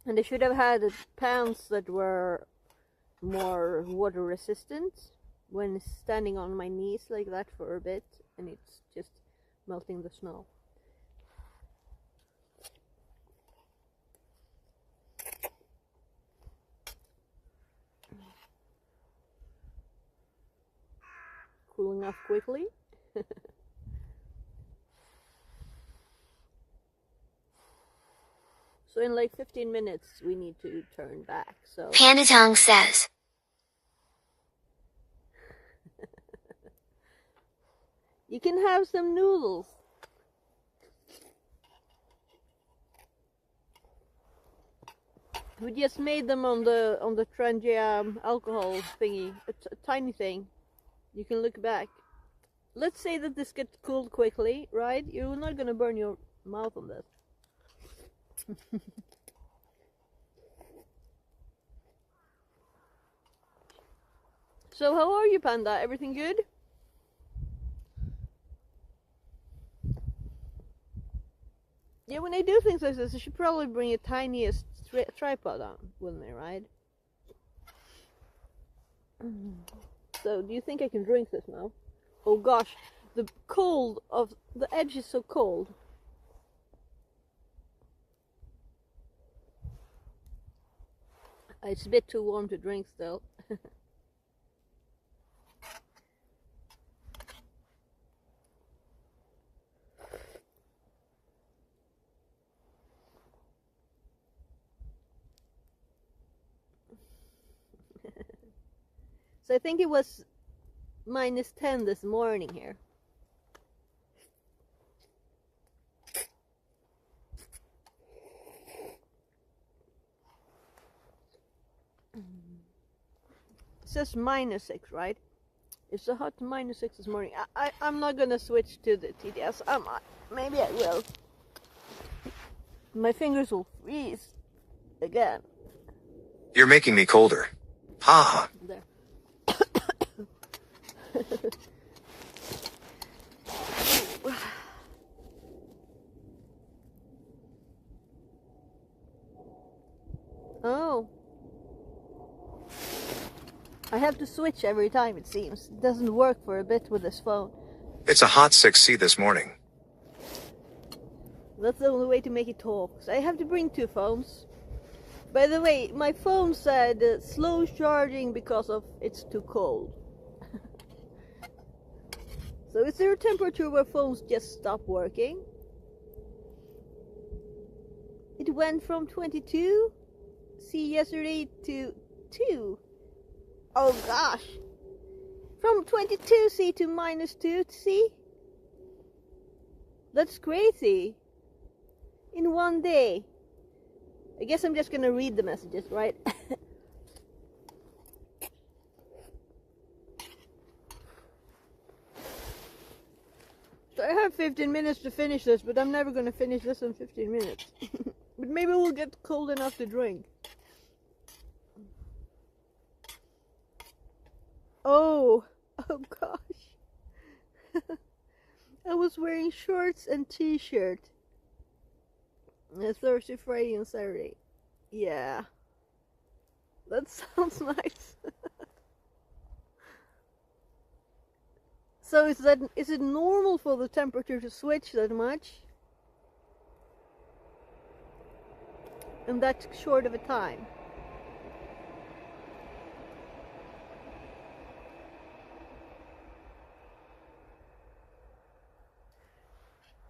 And I should have had pans that were more water resistant when standing on my knees like that for a bit, and it's just melting the snow. Cooling off quickly. So in like 15 minutes we need to turn back. So Pandatong says. You can have some noodles. We just made them on the Trangia alcohol thingy. It's a tiny thing. You can look back. Let's say that this gets cooled quickly, right? You're not gonna burn your mouth on this. So how are you, Panda? Everything good? Yeah, when I do things like this, I should probably bring a tiniest tripod on with me, right? So, do you think I can drink this now? Oh gosh, the cold of the edge is so cold. It's a bit too warm to drink still. So I think it was -10 this morning here. It says -6, right? It's a hot -6 this morning. I'm not gonna switch to the TDS. Maybe I will. My fingers will freeze again. You're making me colder. Ha! There. Oh. I have to switch every time, it seems. It doesn't work for a bit with this phone. It's a hot 6C this morning. That's the only way to make it talk. So I have to bring 2 phones. By the way, my phone said slow charging because of it's too cold. So is there a temperature where phones just stop working? It went from 22 C yesterday to 2. Oh gosh. From 22 C to -2 C? That's crazy. In one day. I guess I'm just gonna read the messages, right? So I have 15 minutes to finish this, but I'm never gonna finish this in 15 minutes. But maybe we'll get cold enough to drink. Oh gosh. I was wearing shorts and t-shirt. Thursday, Friday, and Saturday. Yeah. That sounds nice. So is it normal for the temperature to switch that much? In that short of a time?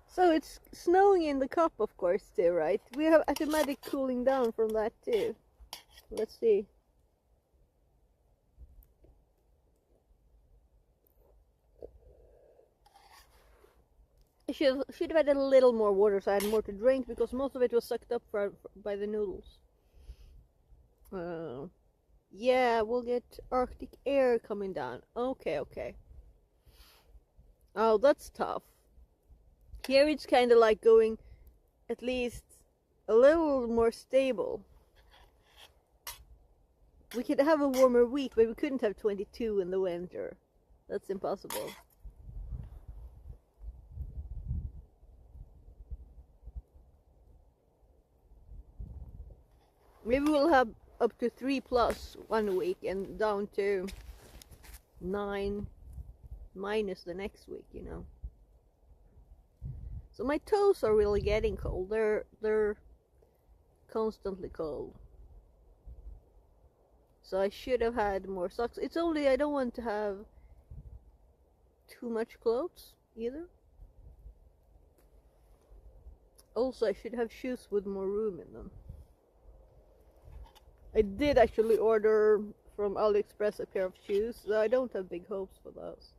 So it's snowing in the cup, of course, too, right? We have automatic cooling down from that too. Let's see. I should have had a little more water so I had more to drink, because most of it was sucked up by the noodles. Yeah, we'll get Arctic air coming down. Okay. Oh, that's tough. Here it's kind of like going at least a little more stable. We could have a warmer week, but we couldn't have 22 in the winter. That's impossible. Maybe we'll have up to 3+ one week and down to 9- the next week, you know. So my toes are really getting cold. They're constantly cold. So I should have had more socks. It's only I don't want to have too much clothes either. Also, I should have shoes with more room in them. I did actually order from AliExpress a pair of shoes, so I don't have big hopes for those.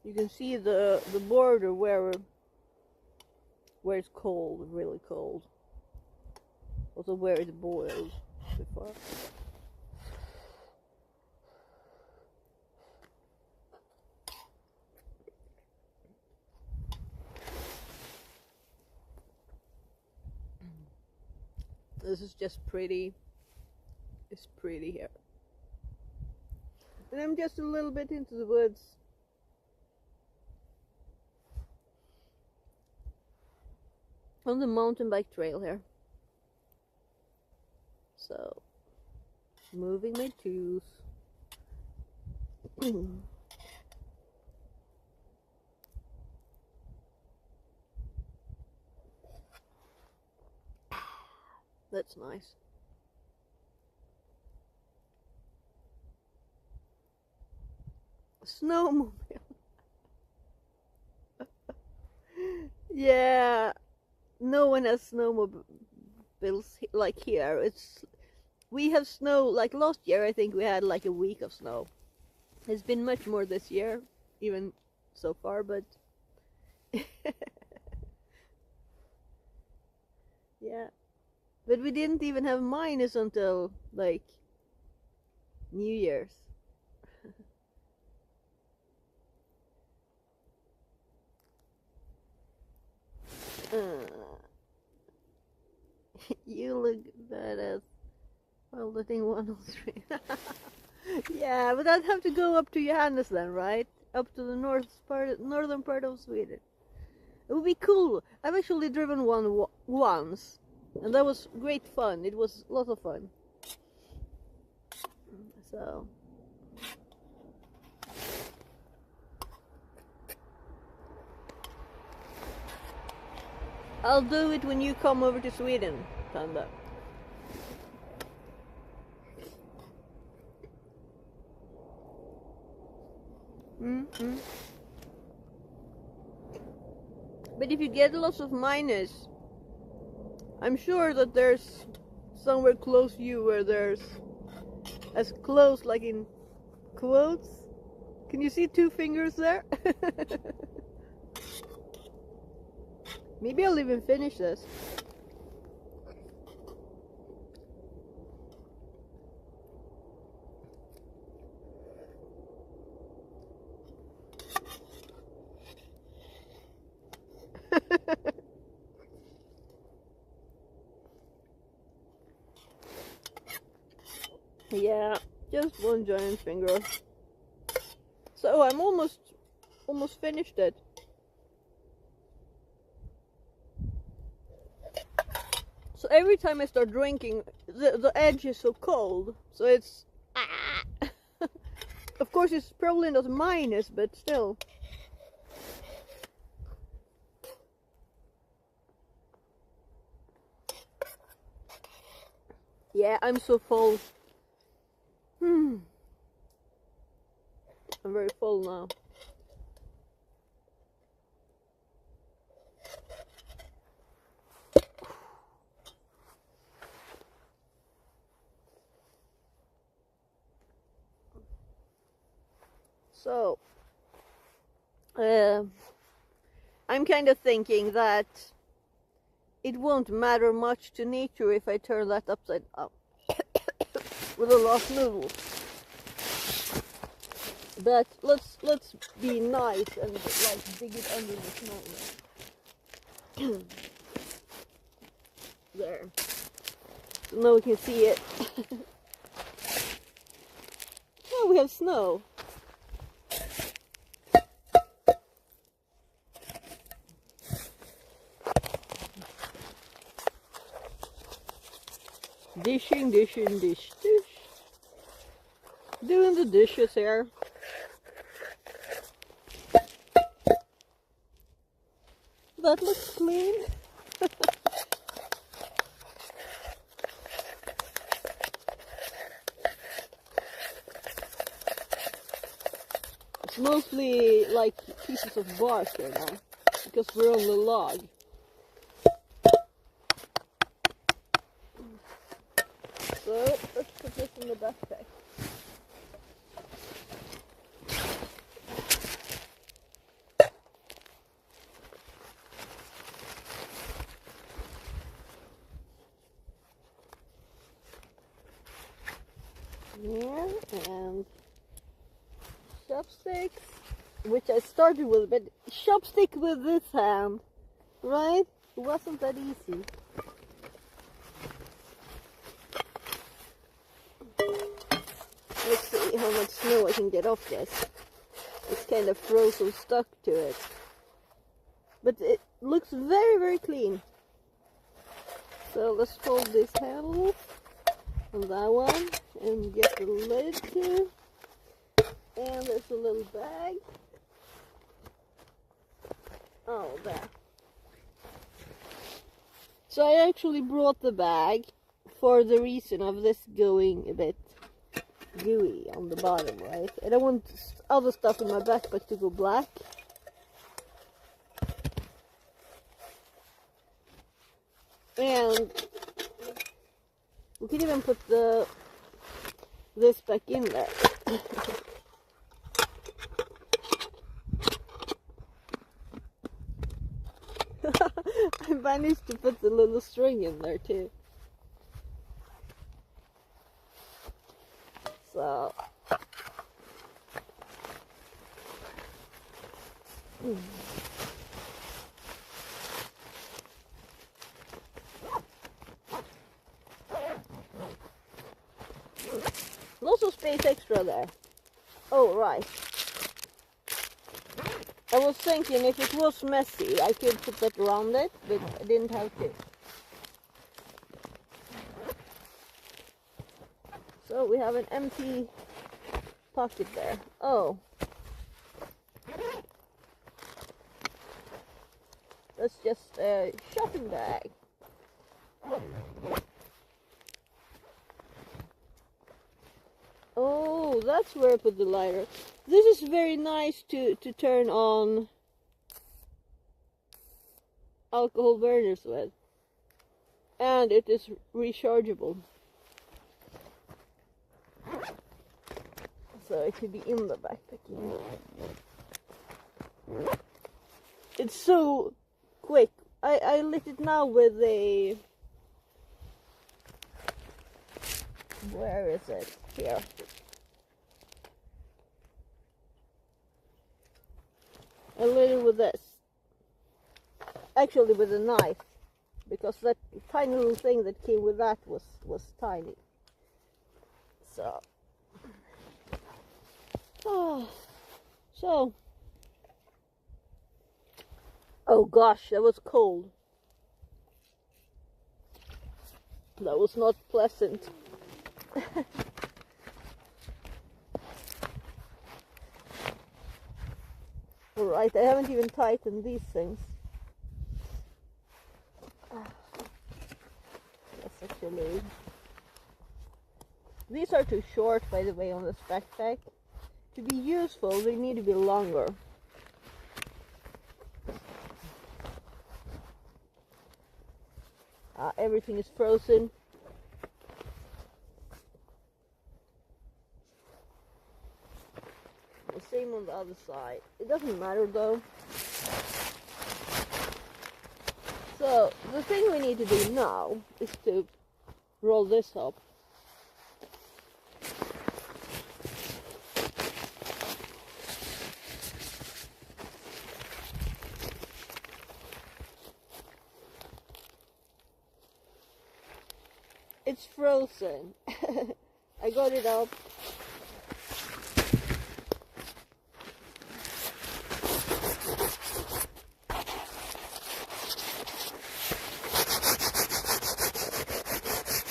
You can see the border where it's cold, really cold. Also where it boiled before. This is just pretty. It's pretty here. And I'm just a little bit into the woods. On the mountain bike trail here. So, moving my tools. That's nice. Snowmobile. Yeah, no one has snowmobiles like here. We have snow, like last year I think we had like a week of snow. It's been much more this year, even so far, but yeah. But we didn't even have minus until like New Year's. You look badass piloting 103. Yeah, but I'd have to go up to Johannes then, right? Up to the northern part of Sweden. It would be cool. I've actually driven one once, and that was great fun. It was a lot of fun. So. I'll do it when you come over to Sweden, Tanda. But if you get lots of minus, I'm sure that there's somewhere close to you where there's as close, like in quotes. Can you see 2 fingers there? Maybe I'll even finish this. Yeah, just one giant finger. So I'm almost finished it. So every time I start drinking, the edge is so cold. So it's of course it's probably not minus, but still. Yeah, I'm so full. I'm very full now. So, I'm kind of thinking that it won't matter much to nature if I turn that upside up with the last noodle. But let's be nice and like dig it under the snow. There. So now we can see it. Oh, we have snow. Dishing, dish. Doing the dishes here. That looks clean. It's mostly like pieces of bark here now, because we're on the log. So let's put this in the backpack. Yeah, and chopsticks, which I started with, but chopstick with this hand, right? It wasn't that easy. Let's see how much snow I can get off this. It's kind of frozen stuck to it. But it looks very, very clean. So let's fold this handle on that one and get the lid too. And there's a little bag. Oh, there. So I actually brought the bag for the reason of this going a bit gooey on the bottom, right? I don't want other stuff in my backpack to go black. And we can even put this back in there. I managed to put the little string in there too. So lots of space extra there. Oh, right. I was thinking if it was messy, I could put that around it, but I didn't have to. So we have an empty pocket there. Oh. That's just a shopping bag. Oh, that's where I put the lighter. This is very nice to turn on alcohol burners with. And it is rechargeable. So it could be in the backpack. It's so quick. I lit it now with a... Where is it? Here. I lit it with this. Actually with a knife. Because that tiny little thing that came with that was tiny. So... Oh, so, oh gosh, that was cold. That was not pleasant. Alright, I haven't even tightened these things. That's actually... These are too short, by the way, on this backpack. To be useful, they need to be longer. Everything is frozen. The same on the other side. It doesn't matter though. So, the thing we need to do now is to roll this up. It's frozen. I got it up.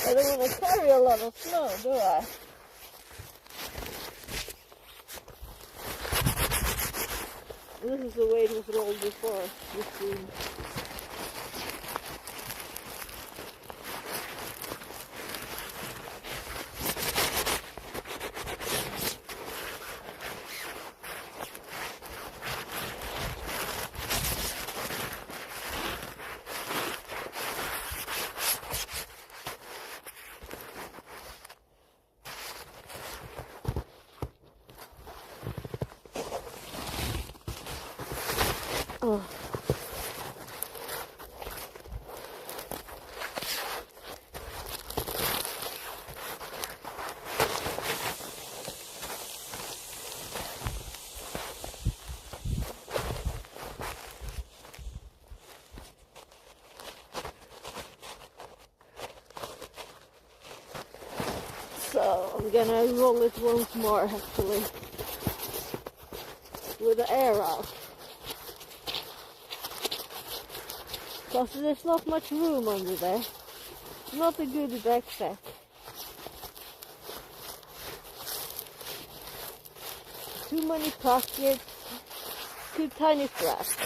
I don't want to carry a lot of snow, do I? This is the way it was rolled before. This room. Oh. I'm gonna roll it once more actually, with the air out. Because there's not much room under there. Not a good backpack. Too many pockets, too tiny straps.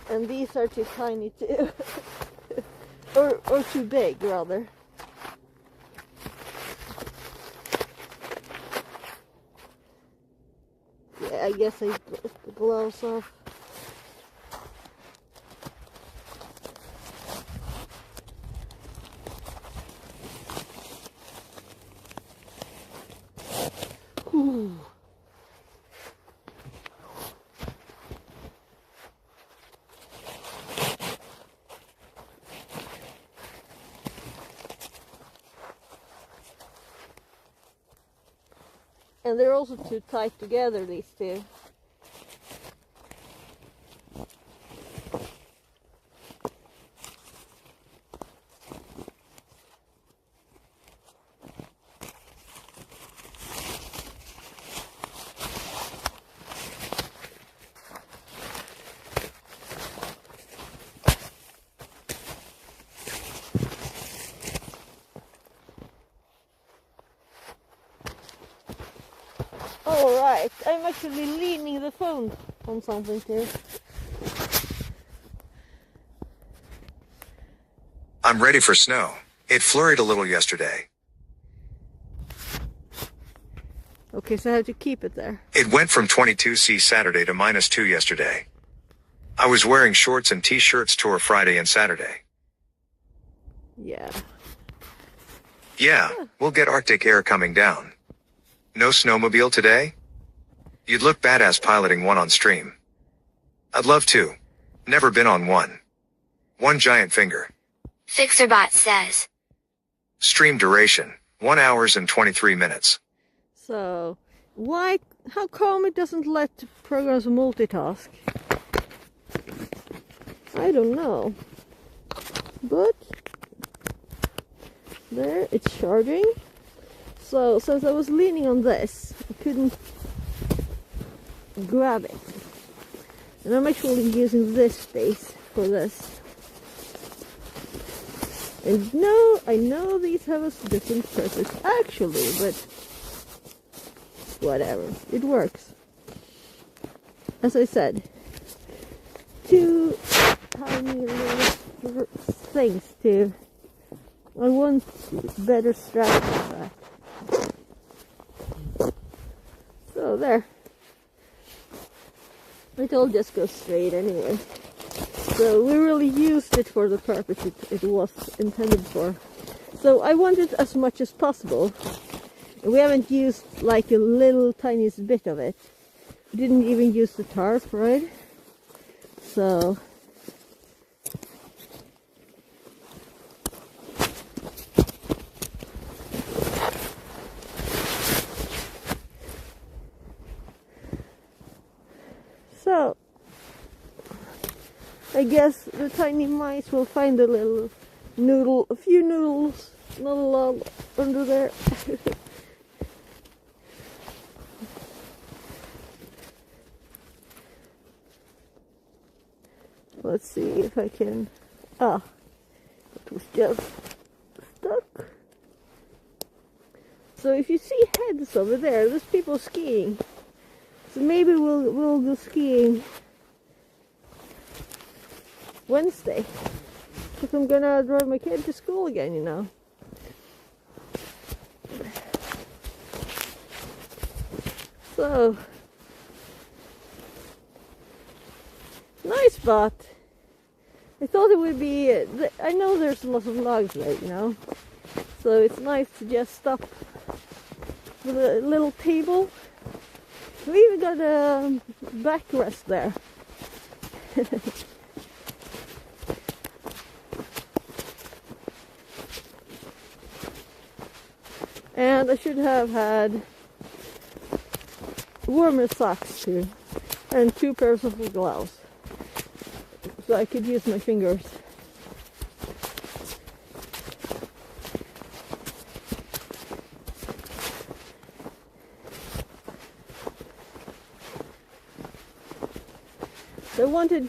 And these are too tiny too. or too big rather. Yeah, I guess I put the gloves off. Whew. And they're also too tight together, these two. Alright, I'm actually leaning the phone on something too. I'm ready for snow. It flurried a little yesterday. Okay, so I have to keep it there. It went from 22°C Saturday to -2 yesterday. I was wearing shorts and t-shirts tour Friday and Saturday. Yeah. Yeah, we'll get Arctic air coming down. No snowmobile today? You'd look badass piloting one on stream. I'd love to. Never been on one. One giant finger. Fixerbot says. Stream duration, 1 hours and 23 minutes. So, how come it doesn't let programs multitask? I don't know. But, there, it's charging. So, since I was leaning on this, I couldn't grab it. And I'm actually using this space for this. And no, I know these have a different purpose actually, but whatever, it works. As I said, two tiny little things to, I want better straps than that. So there. It'll just go straight anyway. So we really used it for the purpose it was intended for. So I want it as much as possible. We haven't used like a little tiniest bit of it. We didn't even use the tarp, right? So I guess the tiny mice will find a little noodle, a few noodles, not a lot under there. Let's see if I can, it was just stuck. So if you see heads over there, there's people skiing. So maybe we'll go skiing Wednesday, because I'm gonna drive my kid to school again, you know. So, nice spot. I thought it would be, I know there's lots of logs there, you know. So it's nice to just stop with a little table. We even got a backrest there. And I should have had warmer socks too, and 2 pairs of gloves, so I could use my fingers. I wanted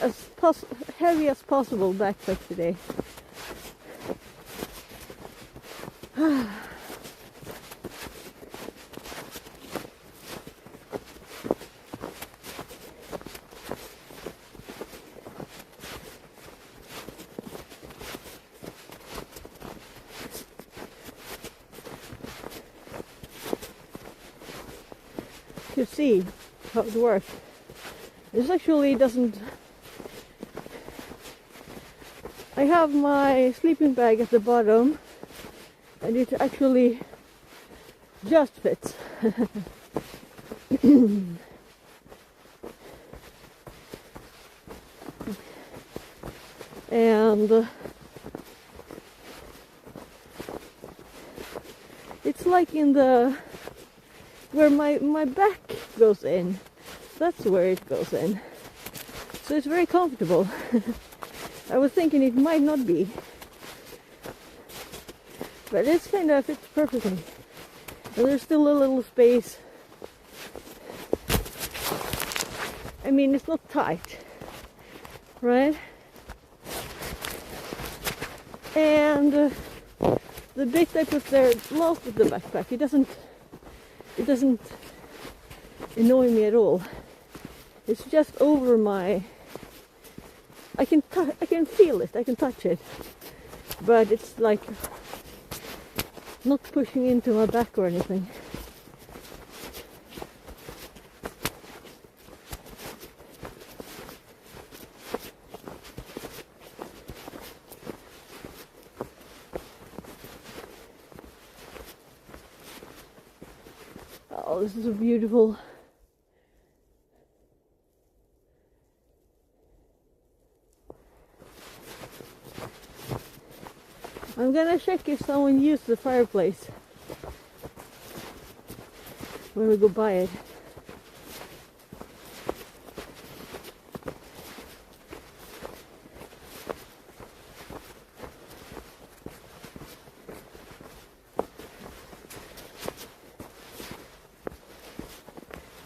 as heavy as possible backpack today. To see how it works. This actually doesn't... I have my sleeping bag at the bottom and it actually just fits. And it's like in the... where my back goes in. That's where it goes in. So it's very comfortable. I was thinking it might not be. But it's kind of fits perfectly. And there's still a little space. I mean, it's not tight. Right? And the bit I put there last with the backpack, it doesn't annoy me at all. It's just over my... I can feel it, I can touch it, but it's like not pushing into my back or anything. Oh, this is a beautiful... I'm gonna check if someone used the fireplace when we go by it.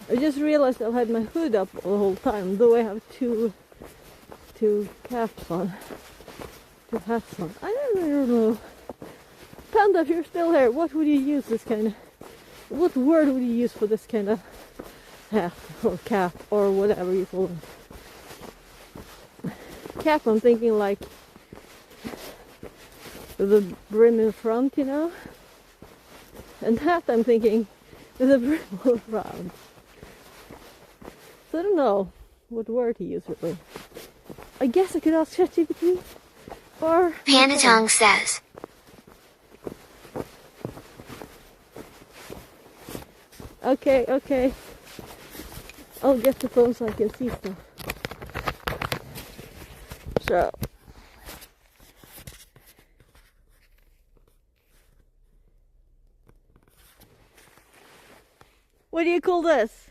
I just realized I've had my hood up the whole time, though I have two caps on. 2 hats on. I don't know. Panda, if you're still here, what would you use this kind of... what word would you use for this kind of hat or cap or whatever you call it? Cap, I'm thinking like the brim in front, you know? And hat, I'm thinking the brim all around. So I don't know what word to use really. I guess I could ask ChatGPT. Or Panda Tongue says. Okay. I'll get the phone so I can see stuff. So. What do you call this?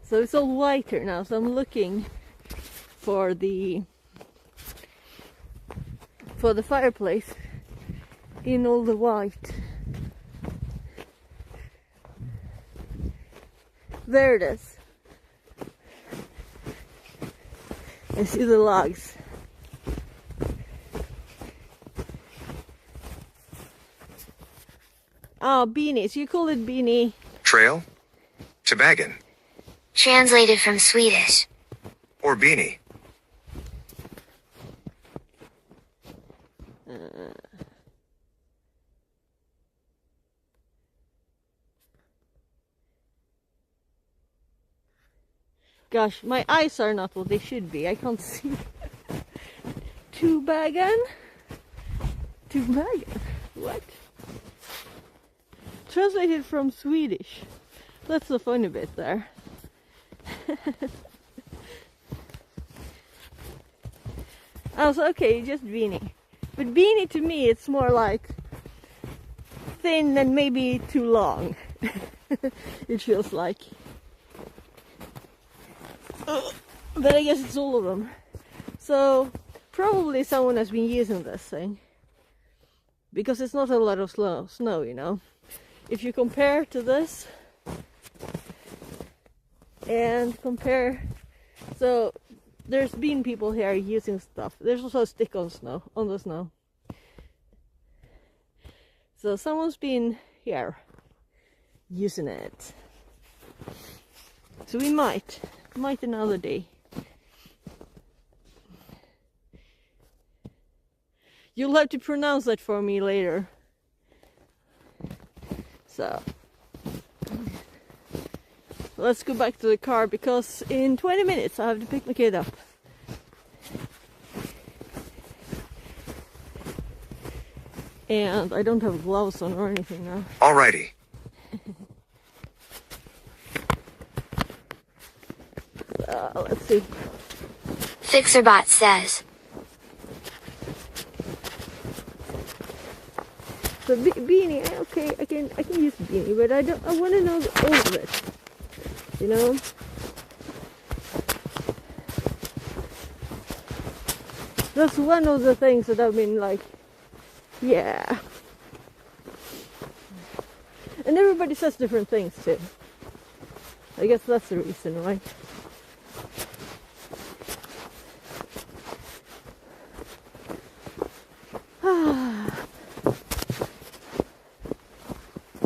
So it's all whiter now, so I'm looking for the fireplace in all the white. There it is. I see the logs. Oh, beanies. You call it beanie. Trail? Toboggan. Translated from Swedish. Or beanie. Gosh, my eyes are not what they should be. I can't see. Toboggan? Toboggan? What? Translated from Swedish. That's the funny bit there. I was okay, just beanie. But beanie to me, it's more like thin and maybe too long. It feels like. But I guess it's all of them. So probably someone has been using this thing. Because it's not a lot of snow, you know. If you compare to this and compare, so there's been people here using stuff. There's also a stick on the snow. So someone's been here using it. So we might another day. You'll have to pronounce that for me later. So let's go back to the car because in 20 minutes I have to pick my kid up. And I don't have gloves on or anything now. Alrighty. Let's see. Fixerbot says. So beanie, okay, I can use beanie, but I want to know all of it. You know. That's one of the things that I've been like, yeah. And everybody says different things too. I guess that's the reason, right?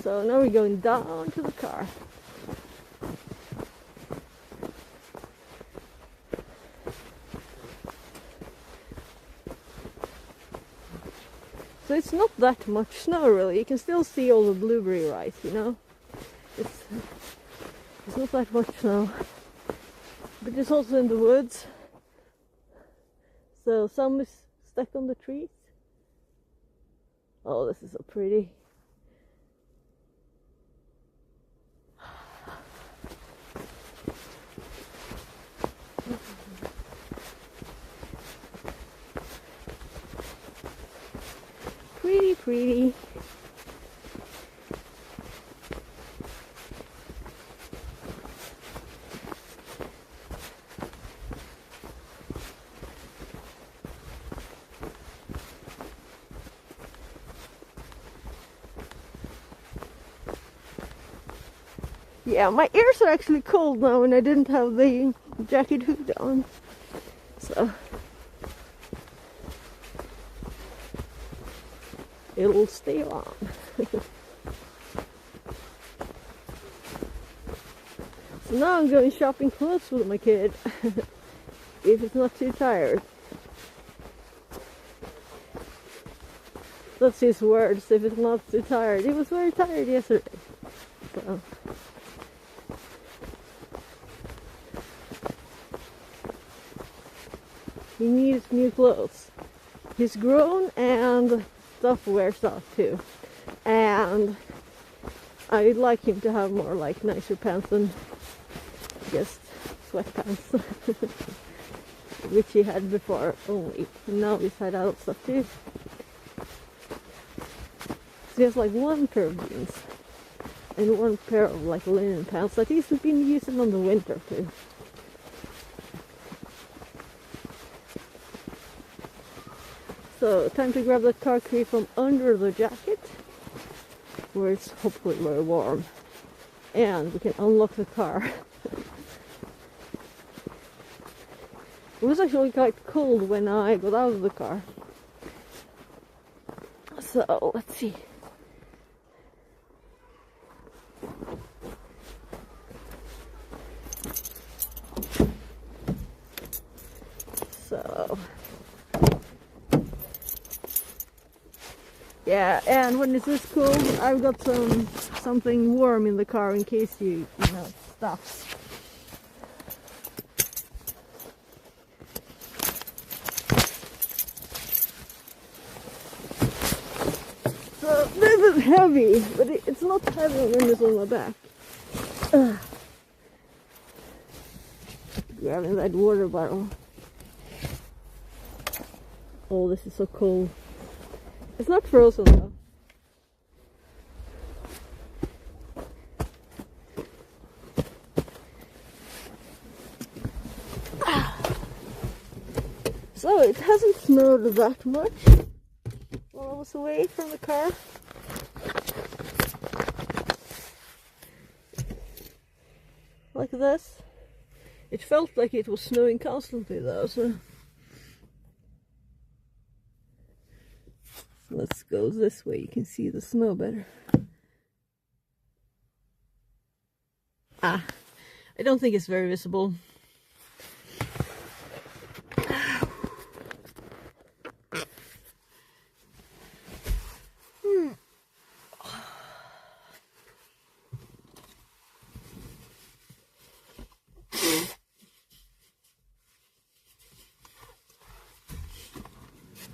So now we're going down to the car. So it's not that much snow really. You can still see all the blueberry rice, you know. It's not that much snow. But it's also in the woods. So some is stuck on the trees. Oh, this is so pretty. Pretty. Yeah, my ears are actually cold now and I didn't have the jacket hood on. So it'll stay on. So now I'm going shopping clothes with my kid. If it's not too tired. That's his words, if it's not too tired. He was very tired yesterday. So he needs new clothes. He's grown and stuff wears off too. And I'd like him to have more like nicer pants than just sweatpants. Which he had before only. Now he's had adult stuff too. So he has like one pair of jeans and one pair of like linen pants that he's been using on the winter too. So time to grab the car key from under the jacket where it's hopefully very warm and we can unlock the car. It was actually quite cold when I got out of the car. So let's see. So yeah, and when it's this cold, I've got something warm in the car in case you know, stops. So this is heavy, but it's not heavy when it's on my back. Grabbing that water bottle. Oh, this is so cold. It's not frozen though. So it hasn't snowed that much while I was away from the car. Like this. It felt like it was snowing constantly though, so let's go this way, you can see the snow better. I don't think it's very visible.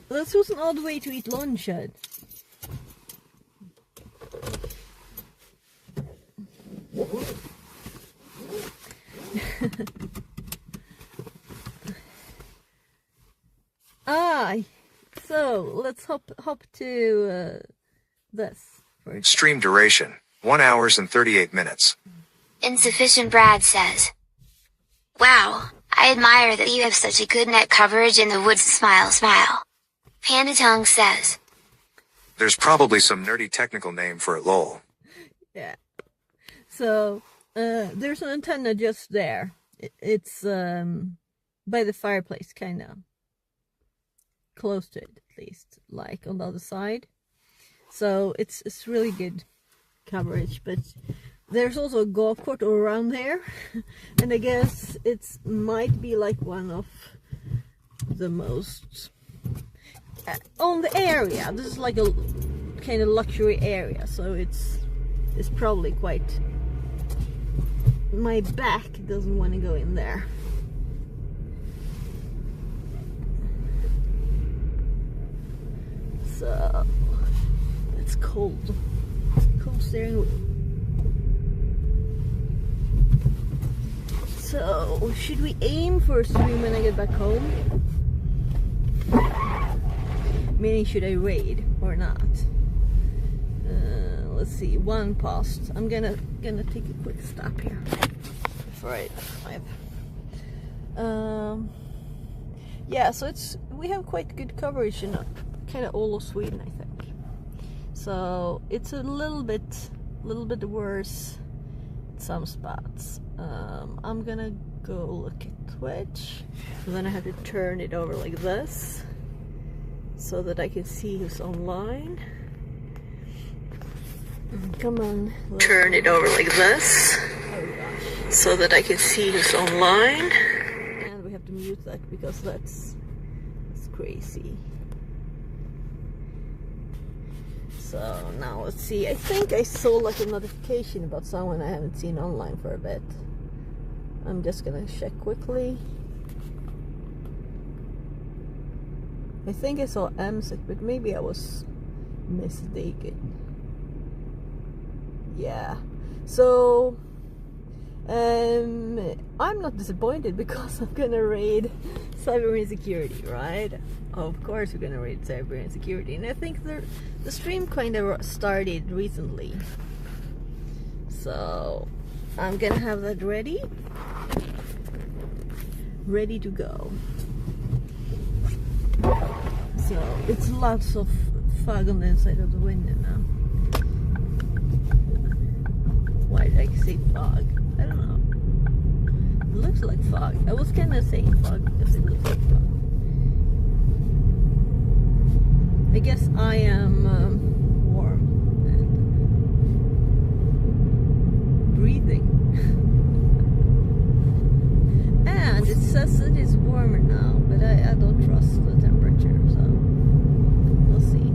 This was an odd way to eat lunch, Ed. So let's hop to this first. Stream duration, 1 hour and 38 minutes. Insufficient Brad says. Wow, I admire that you have such a good net coverage in the woods. Smile smile. Panda Tongue says. There's probably some nerdy technical name for it, lol. Yeah. So, there's an antenna just there. It's by the fireplace, kind of. Close to it, at least. Like, on the other side. So, it's really good coverage. But there's also a golf court around there. And I guess it might be like one of the most... on the area. This is like a kind of luxury area, so it's probably quite... my back doesn't want to go in there. So it's cold steering wheel. So should we aim for a stream when I get back home? Meaning, should I raid or not? Let's see. 1 past. I'm gonna take a quick stop here before I drive. Yeah. So we have quite good coverage in kind of all of Sweden, I think. So it's a little bit worse in some spots. I'm gonna go look at Twitch. And then I have to turn it over like this, so that I can see who's online. Come on. Turn it over like this. Oh gosh. So that I can see who's online. And we have to mute that because that's crazy. So now let's see. I think I saw like a notification about someone I haven't seen online for a bit. I'm just gonna check quickly. I think I saw MSEC, but maybe I was mistaken. Yeah. So I'm not disappointed because I'm gonna raid cyber insecurity, right? Of course we're gonna raid cyber insecurity, and I think the stream kind of started recently, so I'm gonna have that ready to go. So it's lots of fog on the inside of the window now. Why did I say fog? I don't know. It looks like fog. I was kind of saying fog because it looks like fog. I guess I am warm and breathing. And it says it is warmer now, but I don't trust the temperature, so we'll see.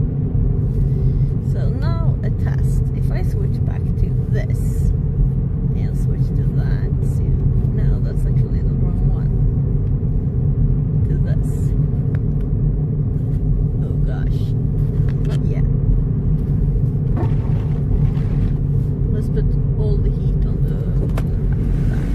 So now a test. If I switch back to this and switch to that, see, no, that's actually the wrong one. To this. Oh gosh. Yeah. Let's put all the heat on the back.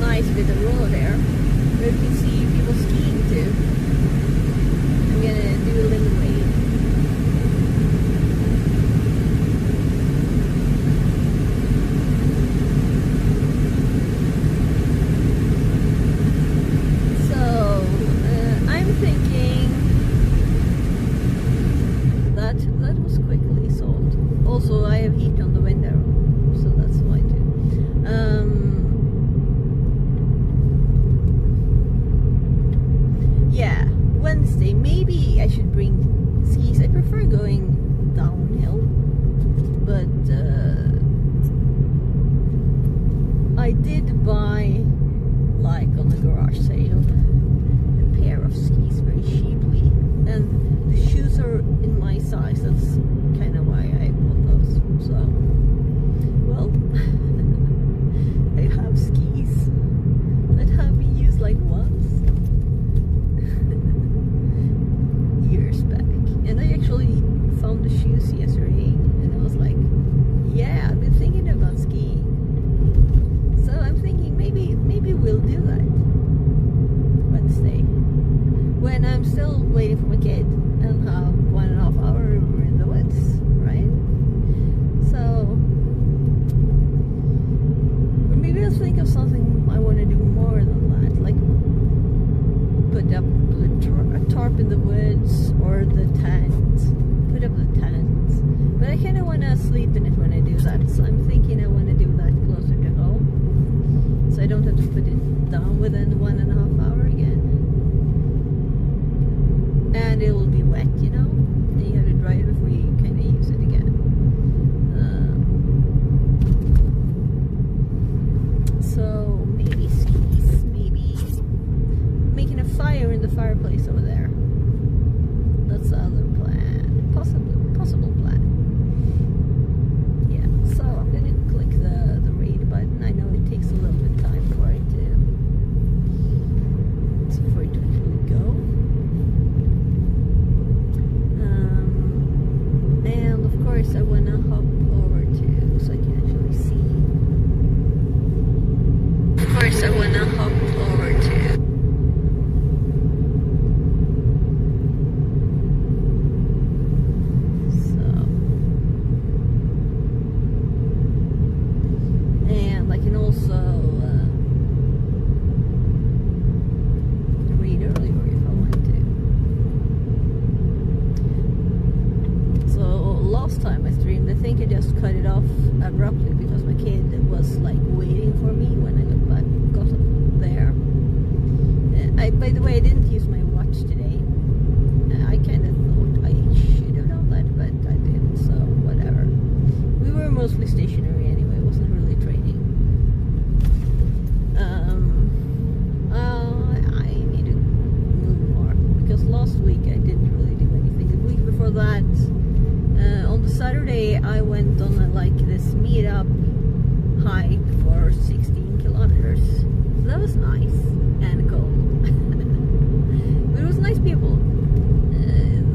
nice bit of road there. Where you can see people skiing too. I'm gonna do a little wave. I'm thinking that was quickly solved. Also, I have heat on the window, so that's why too. Yeah, Wednesday. Maybe I should bring skis. I prefer going downhill, but I did buy, like on the garage sale, pair of skis very cheaply, and the shoes are in my size. That's kind of why I bought those. So, well, I have skis that have been used like once years back, and I actually found the shoes yesterday, and I was like, yeah, I've been thinking about skiing. So I'm thinking maybe we'll do that Wednesday, when I'm still waiting for my kid and have 1.5 hours in the woods, right? So, or maybe I'll think of something I want to do more than that, like put up a tarp in the woods, or the tent, put up the tent. But I kind of want to sleep in it when I do that, so I'm thinking I want to do that closer to home, so I don't have to put it down within 1.5 hours again. And it will be wet, you know, and you have to dry it before you kind of use it again. So maybe skis, maybe making a fire in the fireplace over there. That's the other plan, possible plan. Yeah, so I'm gonna click the raid button. I know it takes a little bit of time for it to go. And of course I want to hop over to, so I can actually see. Of course I want to hop over to. So. And I can also read earlier if I want to. So last time I streamed, I think I just cut it off abruptly because my kid was like waiting for me when I got there. By the way, I didn't use my watch today. I kind of thought I should have done that, but I didn't, so whatever. We were mostly stationary anyway, it wasn't really training. I need to move more, because last week I didn't really do anything. The week before that, on the Saturday, I went on this meetup hike for 16 kilometers. So that was nice and cold. But it was nice people.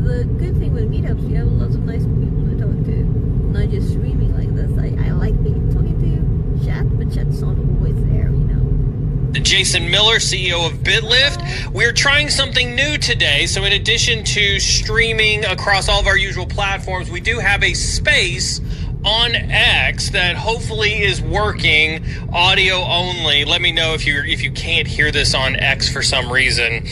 The good thing with meetups, you have lots of nice people to talk to. Not just streaming like this. I like talking to chat, but chat's not always there, you know. Jason Miller, CEO of BitLift. We're trying something new today. So in addition to streaming across all of our usual platforms, we do have a space on X that hopefully is working audio only. Let me know if you can't hear this on X for some reason.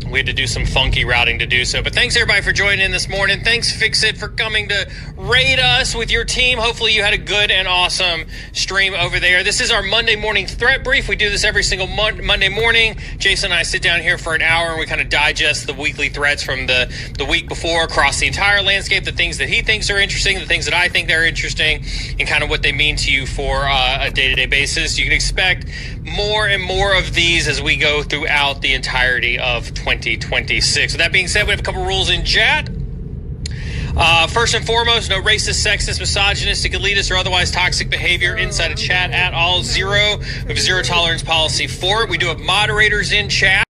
We had to do some funky routing to do so. But thanks everybody for joining in this morning. Thanks Fixit for coming to raid us with your team. Hopefully you had a good and awesome stream over there. This is our Monday morning threat brief. We do this every single Monday morning. Jason and I sit down here for an hour and we kind of digest the weekly threats from the week before across the entire landscape, the things that he thinks are interesting, the things that I think are interesting, and kind of what they mean to you for a day-to-day basis. You can expect more and more of these as we go throughout the entirety of 2026. With that being said, we have a couple rules in chat. First and foremost, no racist, sexist, misogynistic, elitist, or otherwise toxic behavior inside a chat at all. We have a zero tolerance policy for it. We do have moderators in chat.